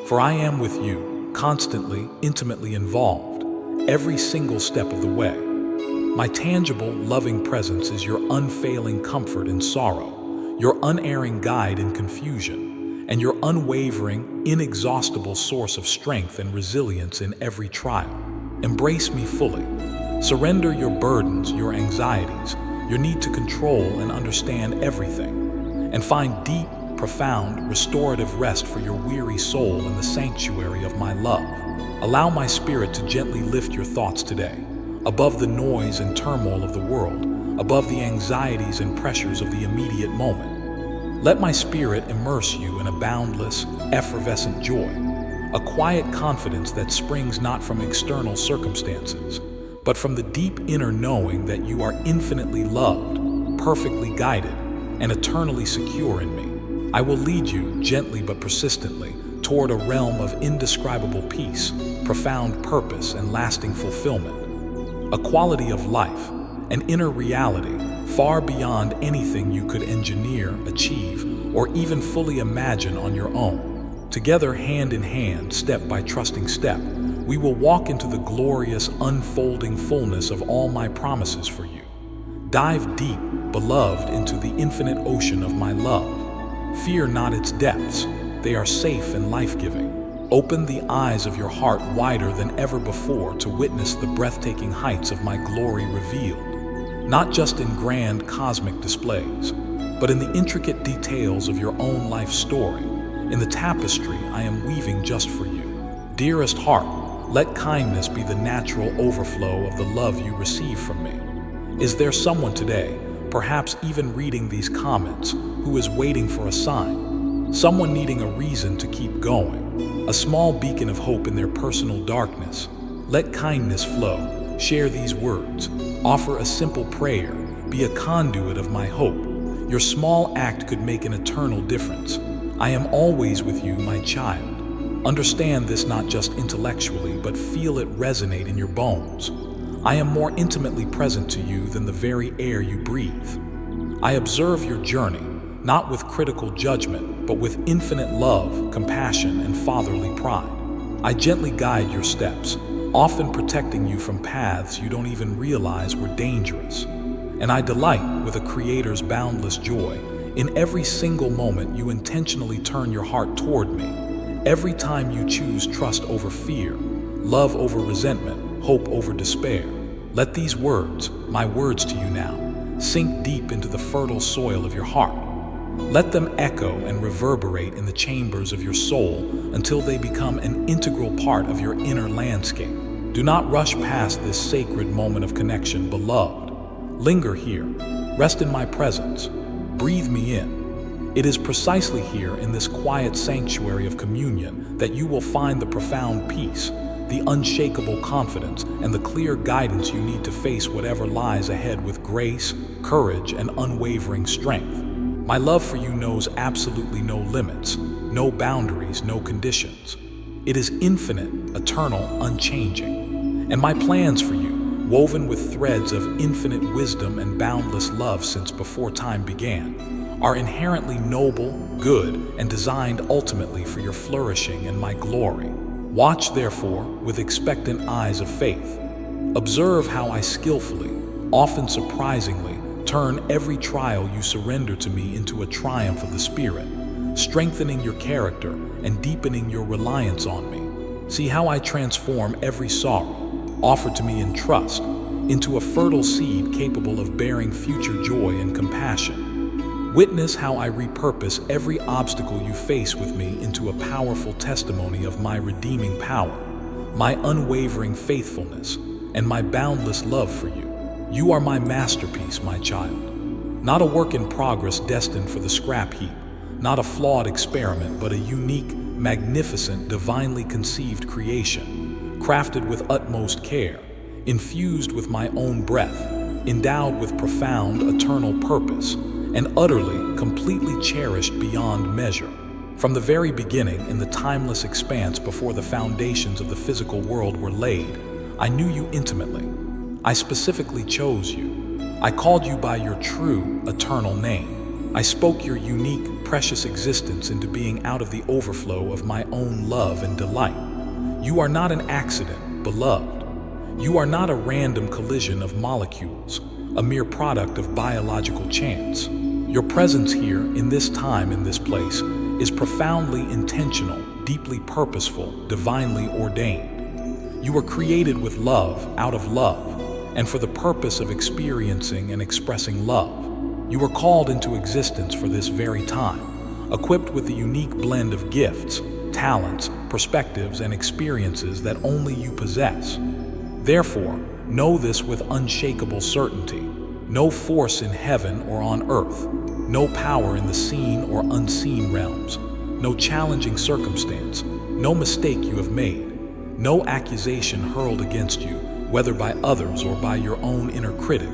for I am with you, constantly, intimately involved, every single step of the way. My tangible, loving presence is your unfailing comfort in sorrow, your unerring guide in confusion, and your unwavering, inexhaustible source of strength and resilience in every trial. Embrace me fully. Surrender your burdens, your anxieties, your need to control and understand everything, and find deep, profound, restorative rest for your weary soul in the sanctuary of my love. Allow my spirit to gently lift your thoughts today, above the noise and turmoil of the world, above the anxieties and pressures of the immediate moment. Let my spirit immerse you in a boundless, effervescent joy, a quiet confidence that springs not from external circumstances, but from the deep inner knowing that you are infinitely loved, perfectly guided, and eternally secure in me. I will lead you, gently but persistently, toward a realm of indescribable peace, profound purpose, and lasting fulfillment. A quality of life, an inner reality, far beyond anything you could engineer, achieve, or even fully imagine on your own. Together, hand in hand, step by trusting step, we will walk into the glorious, unfolding fullness of all my promises for you. Dive deep, beloved, into the infinite ocean of my love. Fear not its depths, they are safe and life-giving. Open the eyes of your heart wider than ever before to witness the breathtaking heights of my glory revealed, not just in grand cosmic displays, but in the intricate details of your own life story, in the tapestry I am weaving just for you. Dearest heart, let kindness be the natural overflow of the love you receive from me. Is there someone today, perhaps even reading these comments, who is waiting for a sign? Someone needing a reason to keep going, a small beacon of hope in their personal darkness? Let kindness flow. Share these words. Offer a simple prayer. Be a conduit of my hope. Your small act could make an eternal difference. I am always with you, my child. Understand this not just intellectually, but feel it resonate in your bones. I am more intimately present to you than the very air you breathe. I observe your journey, not with critical judgment, but with infinite love, compassion, and fatherly pride. I gently guide your steps, often protecting you from paths you don't even realize were dangerous. And I delight, with a creator's boundless joy, in every single moment you intentionally turn your heart toward me. Every time you choose trust over fear, love over resentment, hope over despair. Let these words, my words to you now, sink deep into the fertile soil of your heart. Let them echo and reverberate in the chambers of your soul until they become an integral part of your inner landscape. Do not rush past this sacred moment of connection, beloved. Linger here. Rest in my presence. Breathe me in. It is precisely here in this quiet sanctuary of communion that you will find the profound peace, the unshakable confidence, and the clear guidance you need to face whatever lies ahead with grace, courage, and unwavering strength. My love for you knows absolutely no limits, no boundaries, no conditions. It is infinite, eternal, unchanging. And my plans for you, woven with threads of infinite wisdom and boundless love since before time began, are inherently noble, good, and designed ultimately for your flourishing and my glory. Watch, therefore, with expectant eyes of faith. Observe how I skillfully, often surprisingly, turn every trial you surrender to me into a triumph of the Spirit, strengthening your character and deepening your reliance on me. See how I transform every sorrow, offered to me in trust, into a fertile seed capable of bearing future joy and compassion. Witness how I repurpose every obstacle you face with me into a powerful testimony of my redeeming power, my unwavering faithfulness, and my boundless love for you. You are my masterpiece, my child. Not a work in progress destined for the scrap heap, not a flawed experiment, but a unique, magnificent, divinely conceived creation, crafted with utmost care, infused with my own breath, endowed with profound, eternal purpose, and utterly, completely cherished beyond measure. From the very beginning, in the timeless expanse before the foundations of the physical world were laid, I knew you intimately. I specifically chose you. I called you by your true, eternal name. I spoke your unique, precious existence into being out of the overflow of my own love and delight. You are not an accident, beloved. You are not a random collision of molecules, a mere product of biological chance. Your presence here, in this time, in this place, is profoundly intentional, deeply purposeful, divinely ordained. You were created with love, out of love, and for the purpose of experiencing and expressing love. You were called into existence for this very time, equipped with the unique blend of gifts, talents, perspectives, and experiences that only you possess. Therefore, know this with unshakable certainty. No force in heaven or on earth, no power in the seen or unseen realms, no challenging circumstance, no mistake you have made, no accusation hurled against you, whether by others or by your own inner critic,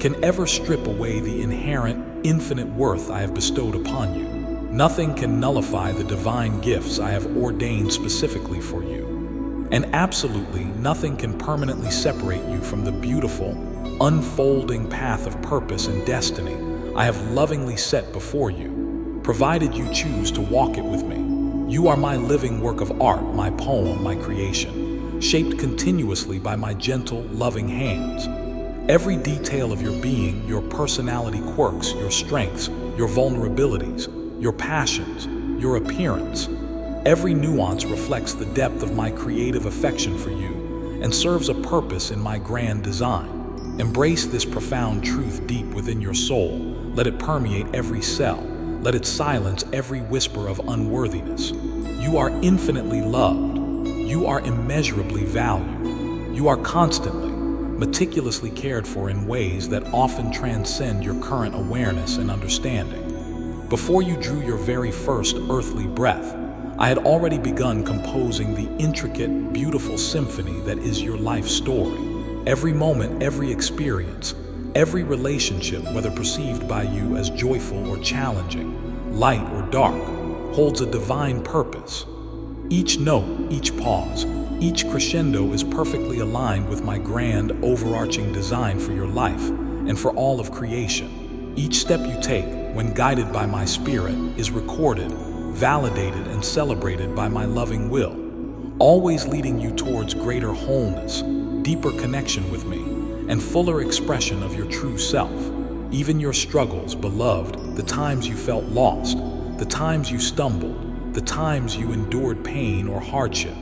can ever strip away the inherent, infinite worth I have bestowed upon you. Nothing can nullify the divine gifts I have ordained specifically for you. And absolutely nothing can permanently separate you from the beautiful, unfolding path of purpose and destiny I have lovingly set before you, provided you choose to walk it with me. You are my living work of art, my poem, my creation, shaped continuously by my gentle, loving hands. Every detail of your being, your personality quirks, your strengths, your vulnerabilities, your passions, your appearance, every nuance reflects the depth of my creative affection for you and serves a purpose in my grand design. Embrace this profound truth deep within your soul. Let it permeate every cell. Let it silence every whisper of unworthiness. You are infinitely loved. You are immeasurably valued. You are constantly, meticulously cared for in ways that often transcend your current awareness and understanding. Before you drew your very first earthly breath, I had already begun composing the intricate, beautiful symphony that is your life story. Every moment, every experience, every relationship, whether perceived by you as joyful or challenging, light or dark, holds a divine purpose. Each note, each pause, each crescendo is perfectly aligned with my grand, overarching design for your life and for all of creation. Each step you take, when guided by my spirit, is recorded, validated, and celebrated by my loving will, always leading you towards greater wholeness, deeper connection with me, and fuller expression of your true self. Even your struggles, beloved, the times you felt lost, the times you stumbled, the times you endured pain or hardship,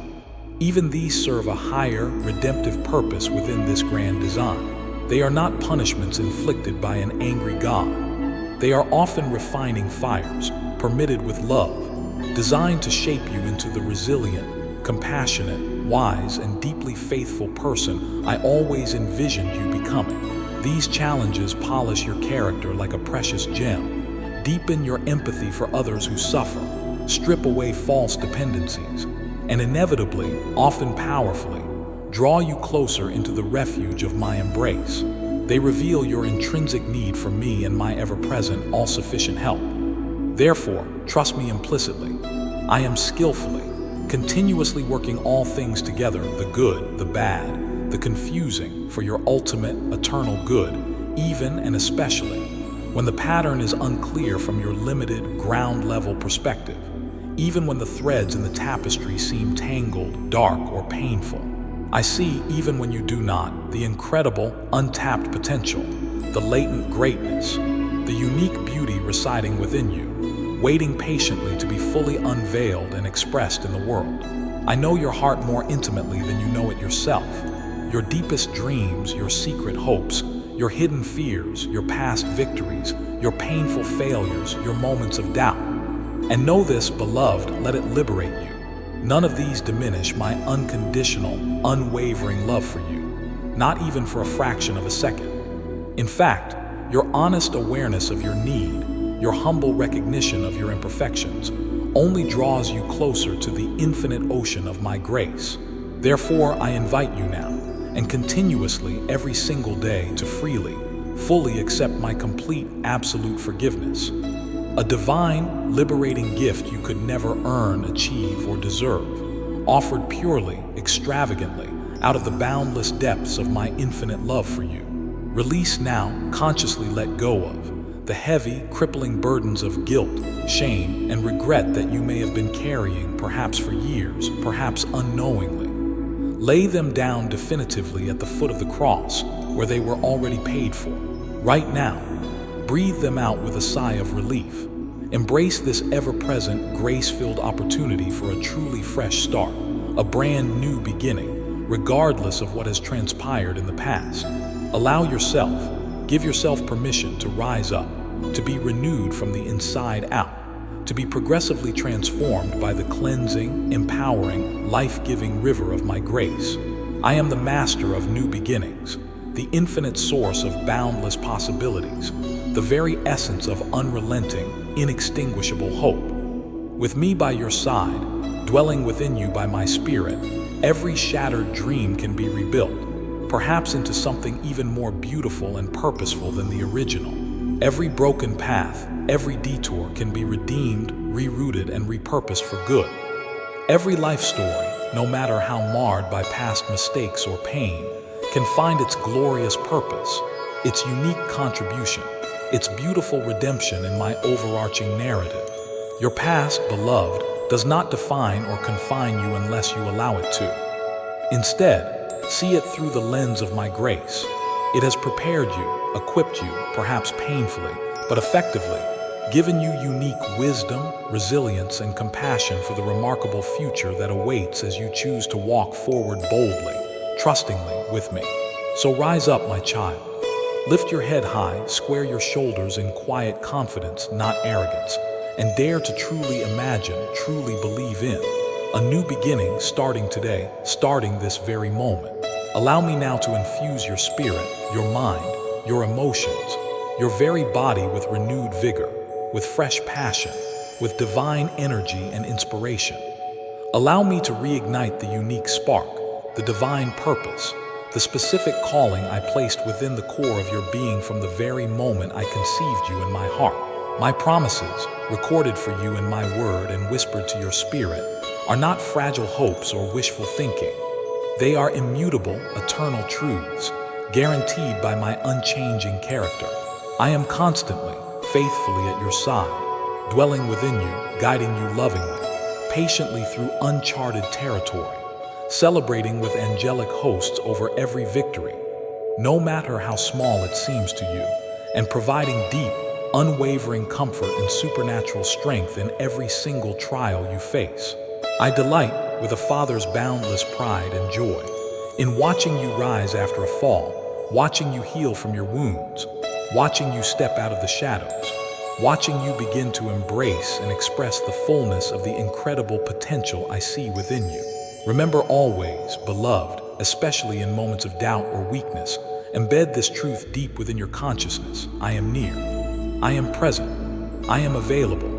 even these serve a higher, redemptive purpose within this grand design. They are not punishments inflicted by an angry God. They are often refining fires, permitted with love, designed to shape you into the resilient, compassionate, wise, and deeply faithful person I always envisioned you becoming. These challenges polish your character like a precious gem, deepen your empathy for others who suffer, strip away false dependencies, and inevitably, often powerfully, draw you closer into the refuge of my embrace. They reveal your intrinsic need for me and my ever-present, all-sufficient help. Therefore, trust me implicitly. I am skillfully, continuously working all things together, the good, the bad, the confusing, for your ultimate, eternal good, even and especially when the pattern is unclear from your limited, ground-level perspective, even when the threads in the tapestry seem tangled, dark, or painful. I see, even when you do not, the incredible, untapped potential, the latent greatness, the unique beauty residing within you, waiting patiently to be fully unveiled and expressed in the world. I know your heart more intimately than you know it yourself. Your deepest dreams, your secret hopes, your hidden fears, your past victories, your painful failures, your moments of doubt. And know this, beloved, let it liberate you. None of these diminish my unconditional, unwavering love for you, not even for a fraction of a second. In fact, your honest awareness of your need, your humble recognition of your imperfections, only draws you closer to the infinite ocean of my grace. Therefore, I invite you now, and continuously every single day, to freely, fully accept my complete, absolute forgiveness. A divine, liberating gift you could never earn, achieve, or deserve, offered purely, extravagantly, out of the boundless depths of my infinite love for you. Release now, consciously let go of the heavy, crippling burdens of guilt, shame, and regret that you may have been carrying, perhaps for years, perhaps unknowingly. Lay them down definitively at the foot of the cross, where they were already paid for. Right now, breathe them out with a sigh of relief. Embrace this ever-present, grace-filled opportunity for a truly fresh start, a brand new beginning, regardless of what has transpired in the past. Allow yourself, give yourself permission to rise up, to be renewed from the inside out, to be progressively transformed by the cleansing, empowering, life-giving river of my grace. I am the master of new beginnings, the infinite source of boundless possibilities, the very essence of unrelenting, inextinguishable hope. With me by your side, dwelling within you by my spirit, every shattered dream can be rebuilt, perhaps into something even more beautiful and purposeful than the original. Every broken path, every detour can be redeemed, rerouted, and repurposed for good. Every life story, no matter how marred by past mistakes or pain, can find its glorious purpose, its unique contribution, its beautiful redemption in my overarching narrative. Your past, beloved, does not define or confine you unless you allow it to. Instead, see it through the lens of my grace. It has prepared you, equipped you, perhaps painfully, but effectively, given you unique wisdom, resilience, and compassion for the remarkable future that awaits as you choose to walk forward boldly, trustingly with me. So rise up, my child. Lift your head high, square your shoulders in quiet confidence, not arrogance, and dare to truly imagine, truly believe in a new beginning starting today, starting this very moment. Allow me now to infuse your spirit, your mind, your emotions, your very body with renewed vigor, with fresh passion, with divine energy and inspiration. Allow me to reignite the unique spark, the divine purpose, the specific calling I placed within the core of your being from the very moment I conceived you in my heart. My promises, recorded for you in my word and whispered to your spirit, are not fragile hopes or wishful thinking. They are immutable, eternal truths, guaranteed by my unchanging character. I am constantly, faithfully at your side, dwelling within you, guiding you lovingly, patiently through uncharted territory, celebrating with angelic hosts over every victory, no matter how small it seems to you, and providing deep, unwavering comfort and supernatural strength in every single trial you face. I delight, with a father's boundless pride and joy, in watching you rise after a fall, watching you heal from your wounds, watching you step out of the shadows, watching you begin to embrace and express the fullness of the incredible potential I see within you. Remember always, beloved, especially in moments of doubt or weakness, embed this truth deep within your consciousness. I am near. I am present. I am available,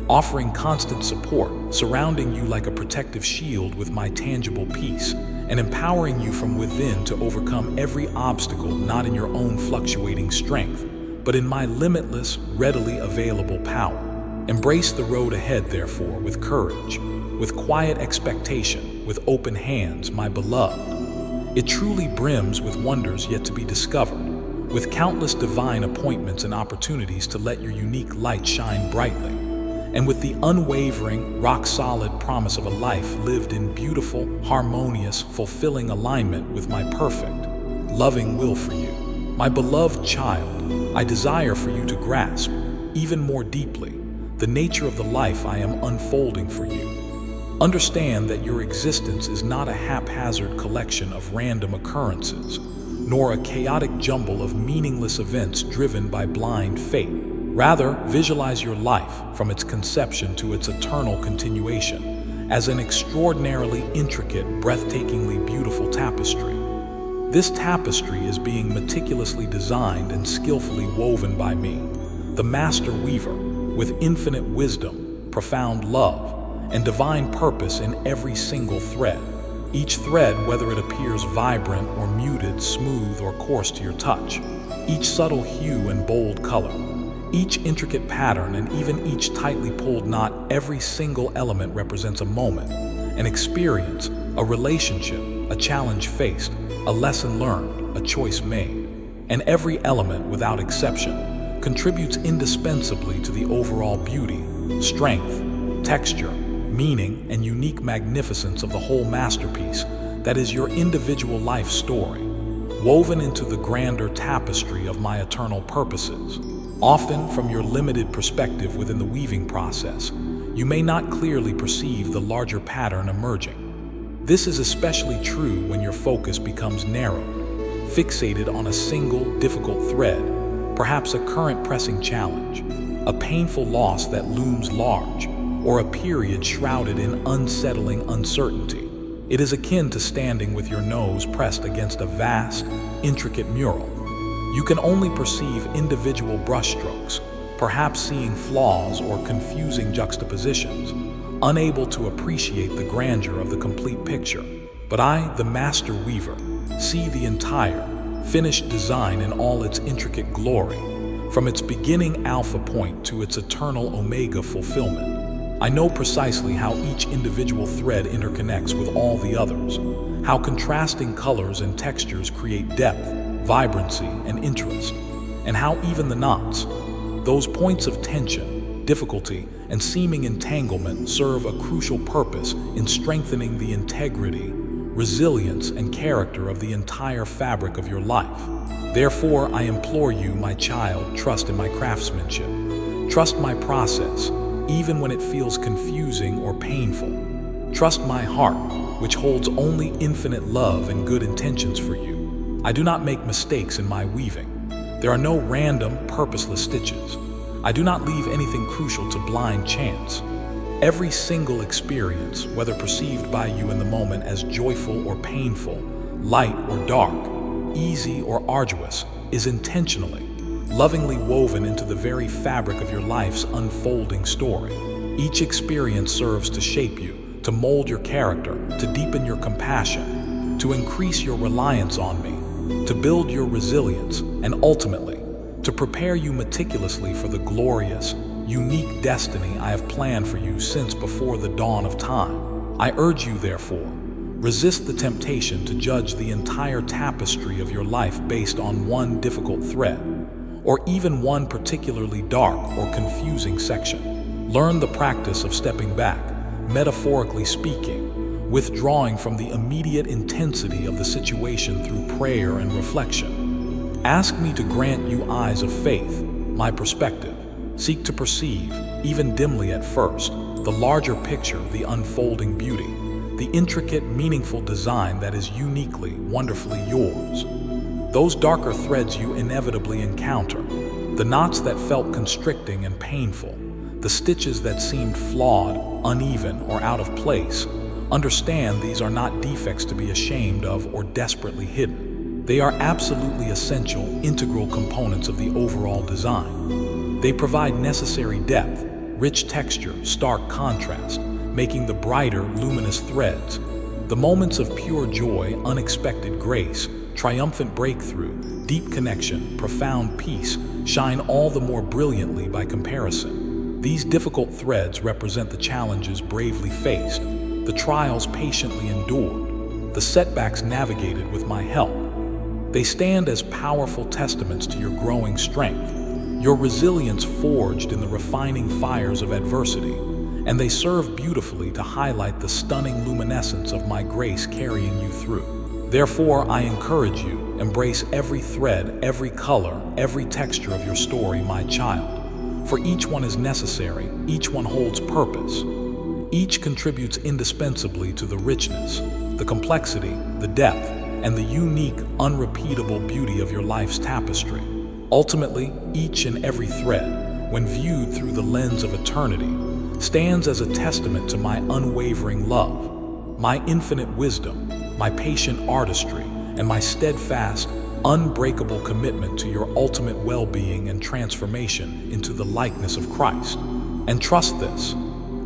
offering constant support, surrounding you like a protective shield with my tangible peace, and empowering you from within to overcome every obstacle not in your own fluctuating strength, but in my limitless, readily available power. Embrace the road ahead, therefore, with courage, with quiet expectation, with open hands, my beloved. It truly brims with wonders yet to be discovered, with countless divine appointments and opportunities to let your unique light shine brightly. and with the unwavering, rock-solid promise of a life lived in beautiful, harmonious, fulfilling alignment with my perfect, loving will for you. My beloved child, I desire for you to grasp, even more deeply, the nature of the life I am unfolding for you. Understand that your existence is not a haphazard collection of random occurrences, nor a chaotic jumble of meaningless events driven by blind fate. Rather, visualize your life from its conception to its eternal continuation as an extraordinarily intricate, breathtakingly beautiful tapestry. This tapestry is being meticulously designed and skillfully woven by me, the master weaver, with infinite wisdom, profound love, and divine purpose in every single thread. Each thread, whether it appears vibrant or muted, smooth or coarse to your touch, each subtle hue and bold color, each intricate pattern, and even each tightly pulled knot, every single element represents a moment, an experience, a relationship, a challenge faced, a lesson learned, a choice made. And every element, without exception, contributes indispensably to the overall beauty, strength, texture, meaning, and unique magnificence of the whole masterpiece that is your individual life story, woven into the grander tapestry of my eternal purposes. Often, from your limited perspective within the weaving process, you may not clearly perceive the larger pattern emerging. This is especially true when your focus becomes narrow, fixated on a single, difficult thread, perhaps a current pressing challenge, a painful loss that looms large, or a period shrouded in unsettling uncertainty. It is akin to standing with your nose pressed against a vast, intricate mural. You can only perceive individual brushstrokes, perhaps seeing flaws or confusing juxtapositions, unable to appreciate the grandeur of the complete picture. But I, the master weaver, see the entire, finished design in all its intricate glory, from its beginning alpha point to its eternal omega fulfillment. I know precisely how each individual thread interconnects with all the others, how contrasting colors and textures create depth, vibrancy, and interest, and how even the knots, those points of tension, difficulty, and seeming entanglement serve a crucial purpose in strengthening the integrity, resilience, and character of the entire fabric of your life. Therefore, I implore you, my child, trust in my craftsmanship. Trust my process, even when it feels confusing or painful. Trust my heart, which holds only infinite love and good intentions for you. I do not make mistakes in my weaving. There are no random, purposeless stitches. I do not leave anything crucial to blind chance. Every single experience, whether perceived by you in the moment as joyful or painful, light or dark, easy or arduous, is intentionally, lovingly woven into the very fabric of your life's unfolding story. Each experience serves to shape you, to mold your character, to deepen your compassion, to increase your reliance on me, to build your resilience, and ultimately, to prepare you meticulously for the glorious, unique destiny I have planned for you since before the dawn of time. I urge you, therefore, resist the temptation to judge the entire tapestry of your life based on one difficult thread, or even one particularly dark or confusing section. Learn the practice of stepping back, metaphorically speaking, withdrawing from the immediate intensity of the situation through prayer and reflection. Ask me to grant you eyes of faith, my perspective. Seek to perceive, even dimly at first, the larger picture, the unfolding beauty, the intricate, meaningful design that is uniquely, wonderfully yours. Those darker threads you inevitably encounter, the knots that felt constricting and painful, the stitches that seemed flawed, uneven, or out of place, understand these are not defects to be ashamed of or desperately hidden. They are absolutely essential, integral components of the overall design. They provide necessary depth, rich texture, stark contrast, making the brighter, luminous threads, the moments of pure joy, unexpected grace, triumphant breakthrough, deep connection, profound peace, shine all the more brilliantly by comparison. These difficult threads represent the challenges bravely faced, the trials patiently endured, the setbacks navigated with my help. They stand as powerful testaments to your growing strength, your resilience forged in the refining fires of adversity, and they serve beautifully to highlight the stunning luminescence of my grace carrying you through. Therefore, I encourage you, embrace every thread, every color, every texture of your story, my child. For each one is necessary, each one holds purpose. Each contributes indispensably to the richness, the complexity, the depth, and the unique, unrepeatable beauty of your life's tapestry. Ultimately, each and every thread, when viewed through the lens of eternity, stands as a testament to my unwavering love, my infinite wisdom, my patient artistry, and my steadfast, unbreakable commitment to your ultimate well-being and transformation into the likeness of Christ. And trust this,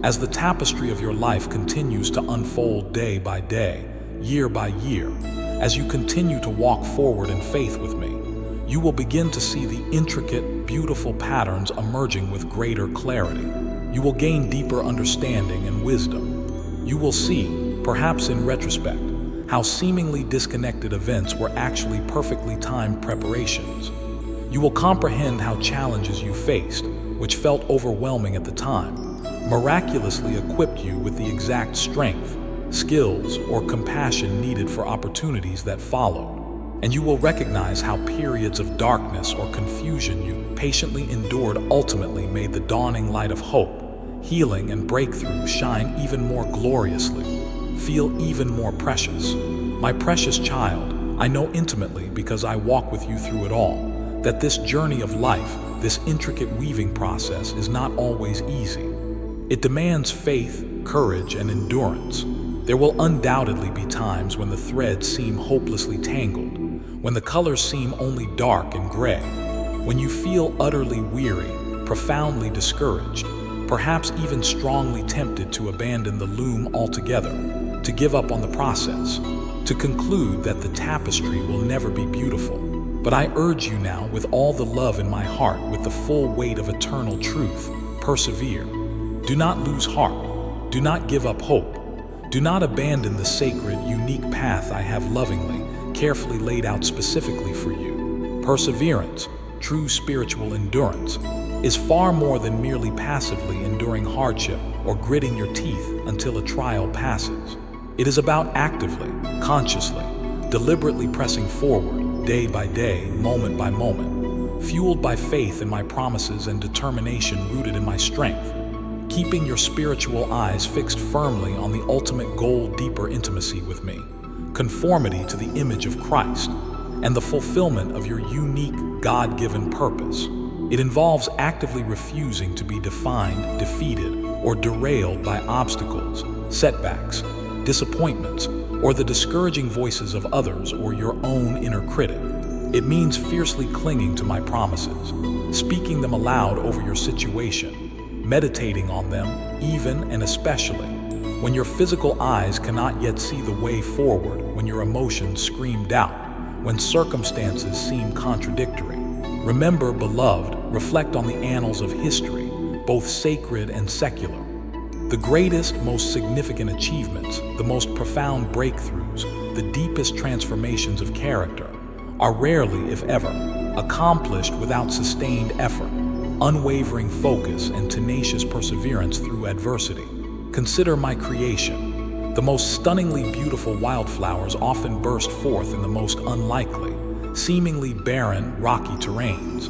as the tapestry of your life continues to unfold day by day, year by year, as you continue to walk forward in faith with me, you will begin to see the intricate, beautiful patterns emerging with greater clarity. You will gain deeper understanding and wisdom. You will see, perhaps in retrospect, how seemingly disconnected events were actually perfectly timed preparations. You will comprehend how challenges you faced, which felt overwhelming at the time, miraculously equipped you with the exact strength, skills, or compassion needed for opportunities that followed. And you will recognize how periods of darkness or confusion you patiently endured ultimately made the dawning light of hope, healing, and breakthrough shine even more gloriously, feel even more precious. My precious child, I know intimately, because I walk with you through it all, that this journey of life, this intricate weaving process, is not always easy. It demands faith, courage, and endurance. There will undoubtedly be times when the threads seem hopelessly tangled, when the colors seem only dark and gray, when you feel utterly weary, profoundly discouraged, perhaps even strongly tempted to abandon the loom altogether, to give up on the process, to conclude that the tapestry will never be beautiful. But I urge you now, with all the love in my heart, with the full weight of eternal truth, persevere. Do not lose heart. Do not give up hope. Do not abandon the sacred, unique path I have lovingly, carefully laid out specifically for you. Perseverance, true spiritual endurance, is far more than merely passively enduring hardship or gritting your teeth until a trial passes. It is about actively, consciously, deliberately pressing forward, day by day, moment by moment, fueled by faith in my promises and determination rooted in my strength, keeping your spiritual eyes fixed firmly on the ultimate goal: deeper intimacy with me, conformity to the image of Christ, and the fulfillment of your unique, God-given purpose. It involves actively refusing to be defined, defeated, or derailed by obstacles, setbacks, disappointments, or the discouraging voices of others or your own inner critic. It means fiercely clinging to my promises, speaking them aloud over your situation, meditating on them, even and especially when your physical eyes cannot yet see the way forward, when your emotions scream doubt, when circumstances seem contradictory. Remember, beloved, reflect on the annals of history, both sacred and secular. The greatest, most significant achievements, the most profound breakthroughs, the deepest transformations of character are rarely, if ever, accomplished without sustained effort, unwavering focus, and tenacious perseverance through adversity. Consider my creation. The most stunningly beautiful wildflowers often burst forth in the most unlikely, seemingly barren, rocky terrains.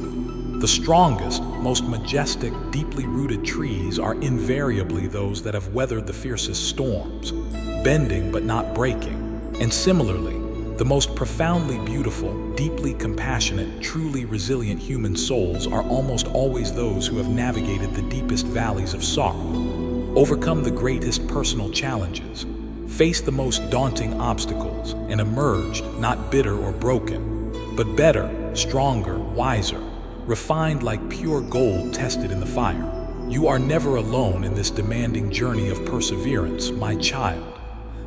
The strongest, most majestic, deeply rooted trees are invariably those that have weathered the fiercest storms, bending but not breaking. And similarly, the most profoundly beautiful, deeply compassionate, truly resilient human souls are almost always those who have navigated the deepest valleys of sorrow, overcome the greatest personal challenges, faced the most daunting obstacles, and emerged not bitter or broken, but better, stronger, wiser, refined like pure gold tested in the fire. You are never alone in this demanding journey of perseverance, my child.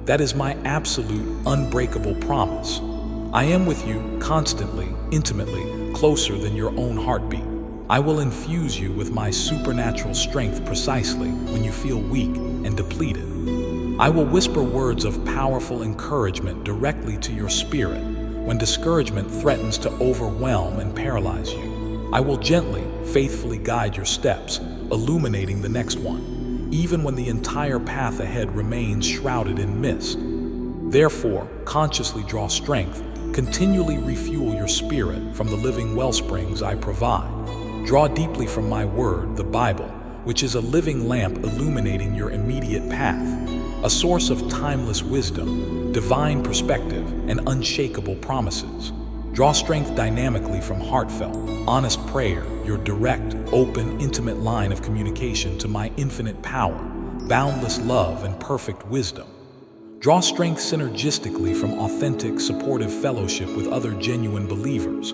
That is my absolute, unbreakable promise. I am with you constantly, intimately, closer than your own heartbeat. I will infuse you with my supernatural strength precisely when you feel weak and depleted. I will whisper words of powerful encouragement directly to your spirit when discouragement threatens to overwhelm and paralyze you. I will gently, faithfully guide your steps, illuminating the next one, even when the entire path ahead remains shrouded in mist. Therefore, consciously draw strength, continually refuel your spirit from the living wellsprings I provide. Draw deeply from my word, the Bible, which is a living lamp illuminating your immediate path, a source of timeless wisdom, divine perspective, and unshakable promises. Draw strength dynamically from heartfelt, honest prayer, your direct, open, intimate line of communication to my infinite power, boundless love, and perfect wisdom. Draw strength synergistically from authentic, supportive fellowship with other genuine believers,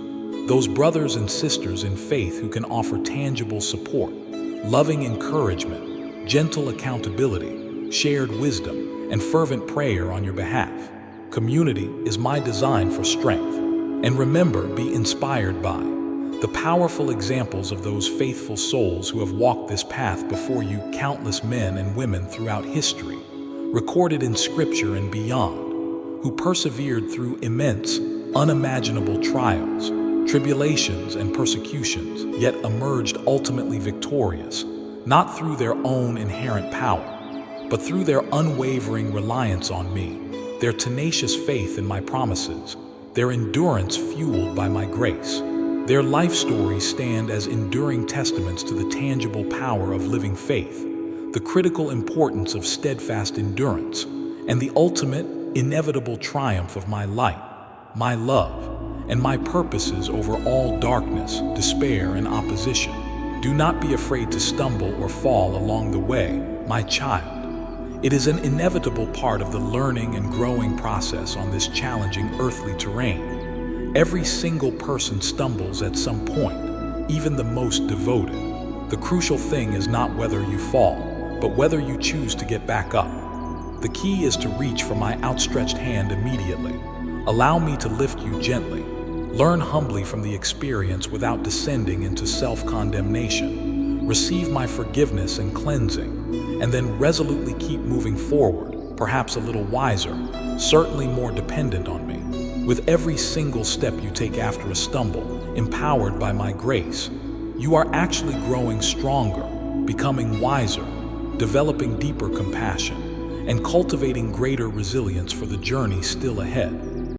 those brothers and sisters in faith who can offer tangible support, loving encouragement, gentle accountability, shared wisdom, and fervent prayer on your behalf. Community is my design for strength. And remember, be inspired by the powerful examples of those faithful souls who have walked this path before you, countless men and women throughout history, recorded in scripture and beyond, who persevered through immense, unimaginable trials, tribulations, and persecutions, yet emerged ultimately victorious, not through their own inherent power, but through their unwavering reliance on me, their tenacious faith in my promises, their endurance fueled by my grace. Their life stories stand as enduring testaments to the tangible power of living faith, the critical importance of steadfast endurance, and the ultimate, inevitable triumph of my light, my love, and my purposes over all darkness, despair, and opposition. Do not be afraid to stumble or fall along the way, my child. It is an inevitable part of the learning and growing process on this challenging earthly terrain. Every single person stumbles at some point, even the most devoted. The crucial thing is not whether you fall, but whether you choose to get back up. The key is to reach for my outstretched hand immediately. Allow me to lift you gently. Learn humbly from the experience without descending into self-condemnation. Receive my forgiveness and cleansing, and then resolutely keep moving forward, perhaps a little wiser, certainly more dependent on me. With every single step you take after a stumble, empowered by my grace, you are actually growing stronger, becoming wiser, developing deeper compassion, and cultivating greater resilience for the journey still ahead.